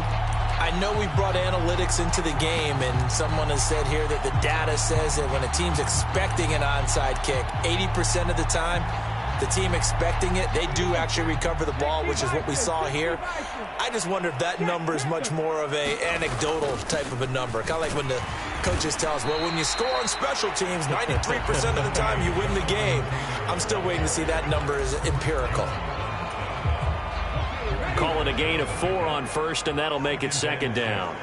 I know we brought analytics into the game, and someone has said here that the data says that when a team's expecting an onside kick, 80% of the time, the team expecting it, they do actually recover the ball, which is what we saw here. I just wonder if that number is much more of a anecdotal type of a number. Kind of like when the coaches tell us, well, when you score on special teams, 93% of the time you win the game. I'm still waiting to see that number is empirical. Call it a gain of 4 on 1st, and that'll make it 2nd down.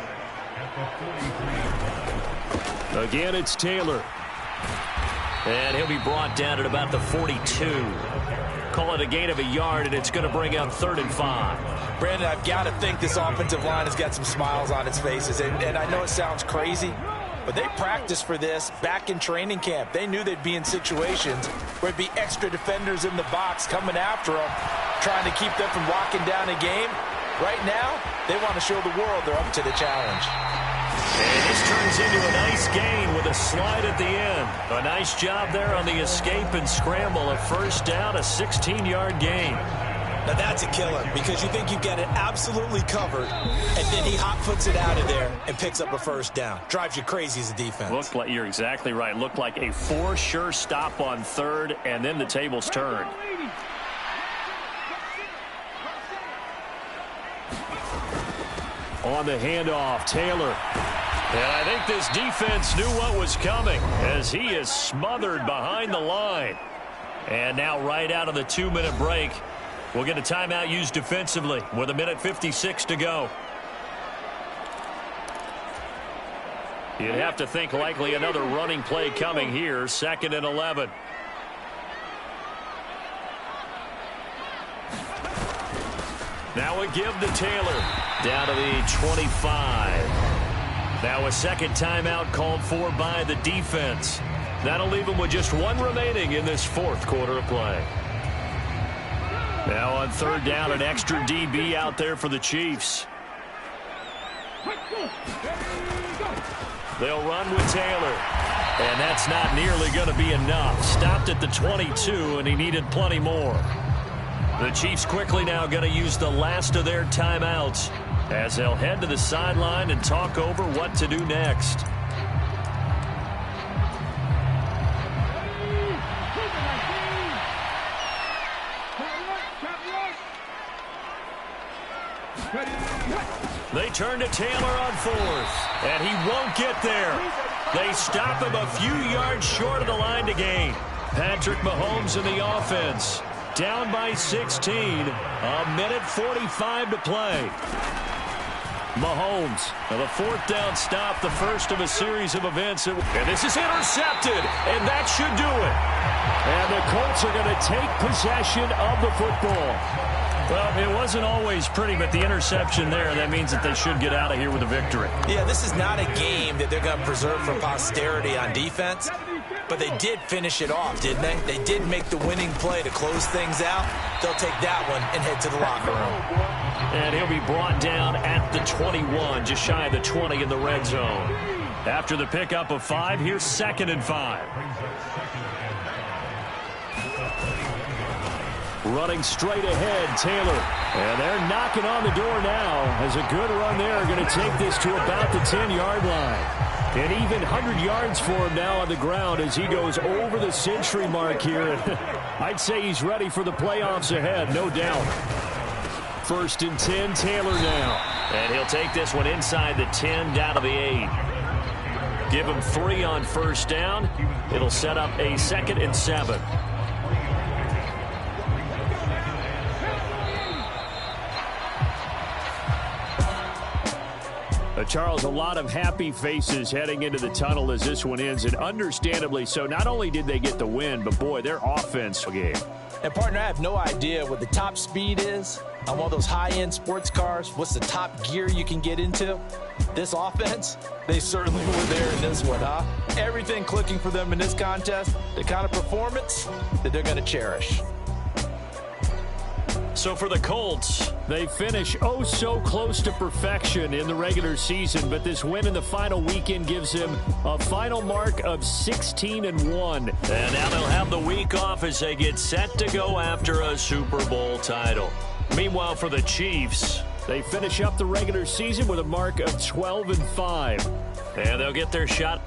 Again, it's Taylor. And he'll be brought down at about the 42. Call it a gain of a yard, and it's going to bring up 3rd and 5. Brandon, I've got to think this offensive line has got some smiles on its faces. And I know it sounds crazy, but they practiced for this back in training camp. They knew they'd be in situations where it'd be extra defenders in the box coming after them, trying to keep them from locking down a game. Right now, they want to show the world they're up to the challenge. And this turns into a nice gain with a slide at the end. A nice job there on the escape and scramble. A 1st down, a 16-yard gain. Now that's a killer because you think you've got it absolutely covered, and then he hot-foots it out of there and picks up a 1st down. Drives you crazy as a defense. Looked like, you're exactly right. Looked like a for sure stop on 3rd, and then the tables turned. on the handoff. Taylor. And I think this defense knew what was coming as he is smothered behind the line. And now right out of the 2-minute break, we'll get a timeout used defensively with 1:56 to go. You'd have to think likely another running play coming here, 2nd and 11. Now a give to Taylor down to the 25. Now a second timeout called for by the defense. That'll leave them with just one remaining in this 4th quarter of play. Now on 3rd down, an extra DB out there for the Chiefs. They'll run with Taylor. And that's not nearly going to be enough. Stopped at the 22, and he needed plenty more. The Chiefs quickly now going to use the last of their timeouts as they'll head to the sideline and talk over what to do next. They turn to Taylor on 4th, and he won't get there. They stop him a few yards short of the line to gain. Patrick Mahomes in the offense. Down by 16. 1:45 to play. Mahomes, the 4th down stop, the first of a series of events. And this is intercepted, and that should do it. And the Colts are going to take possession of the football. Well, it wasn't always pretty, but the interception there, that means that they should get out of here with a victory. Yeah, this is not a game that they're going to preserve for posterity on defense, but they did finish it off, didn't they? They did make the winning play to close things out. They'll take that one and head to the locker room. And he'll be brought down at the 21, just shy of the 20 in the red zone. After the pickup of 5, here's 2nd and 5. Running straight ahead, Taylor. And they're knocking on the door now as a good run there. Going to take this to about the 10-yard line. And even 100 yards for him now on the ground as he goes over the century mark here. I'd say he's ready for the playoffs ahead, no doubt. 1st and 10, Taylor now. And he'll take this one inside the 10, down to the 8. Give him 3 on 1st down. It'll set up a 2nd and 7. Charles, a lot of happy faces heading into the tunnel as this one ends, and understandably so. Not only did they get the win, but boy, their offense game. And partner, I have no idea what the top speed is on one of those high-end sports cars. What's the top gear you can get into? This offense, they certainly were there in this one, huh? Everything clicking for them in this contest, the kind of performance that they're going to cherish. So for the Colts, they finish oh so close to perfection in the regular season, but this win in the final weekend gives them a final mark of 16-1. And now they'll have the week off as they get set to go after a Super Bowl title. Meanwhile, for the Chiefs, they finish up the regular season with a mark of 12-5. And they'll get their shot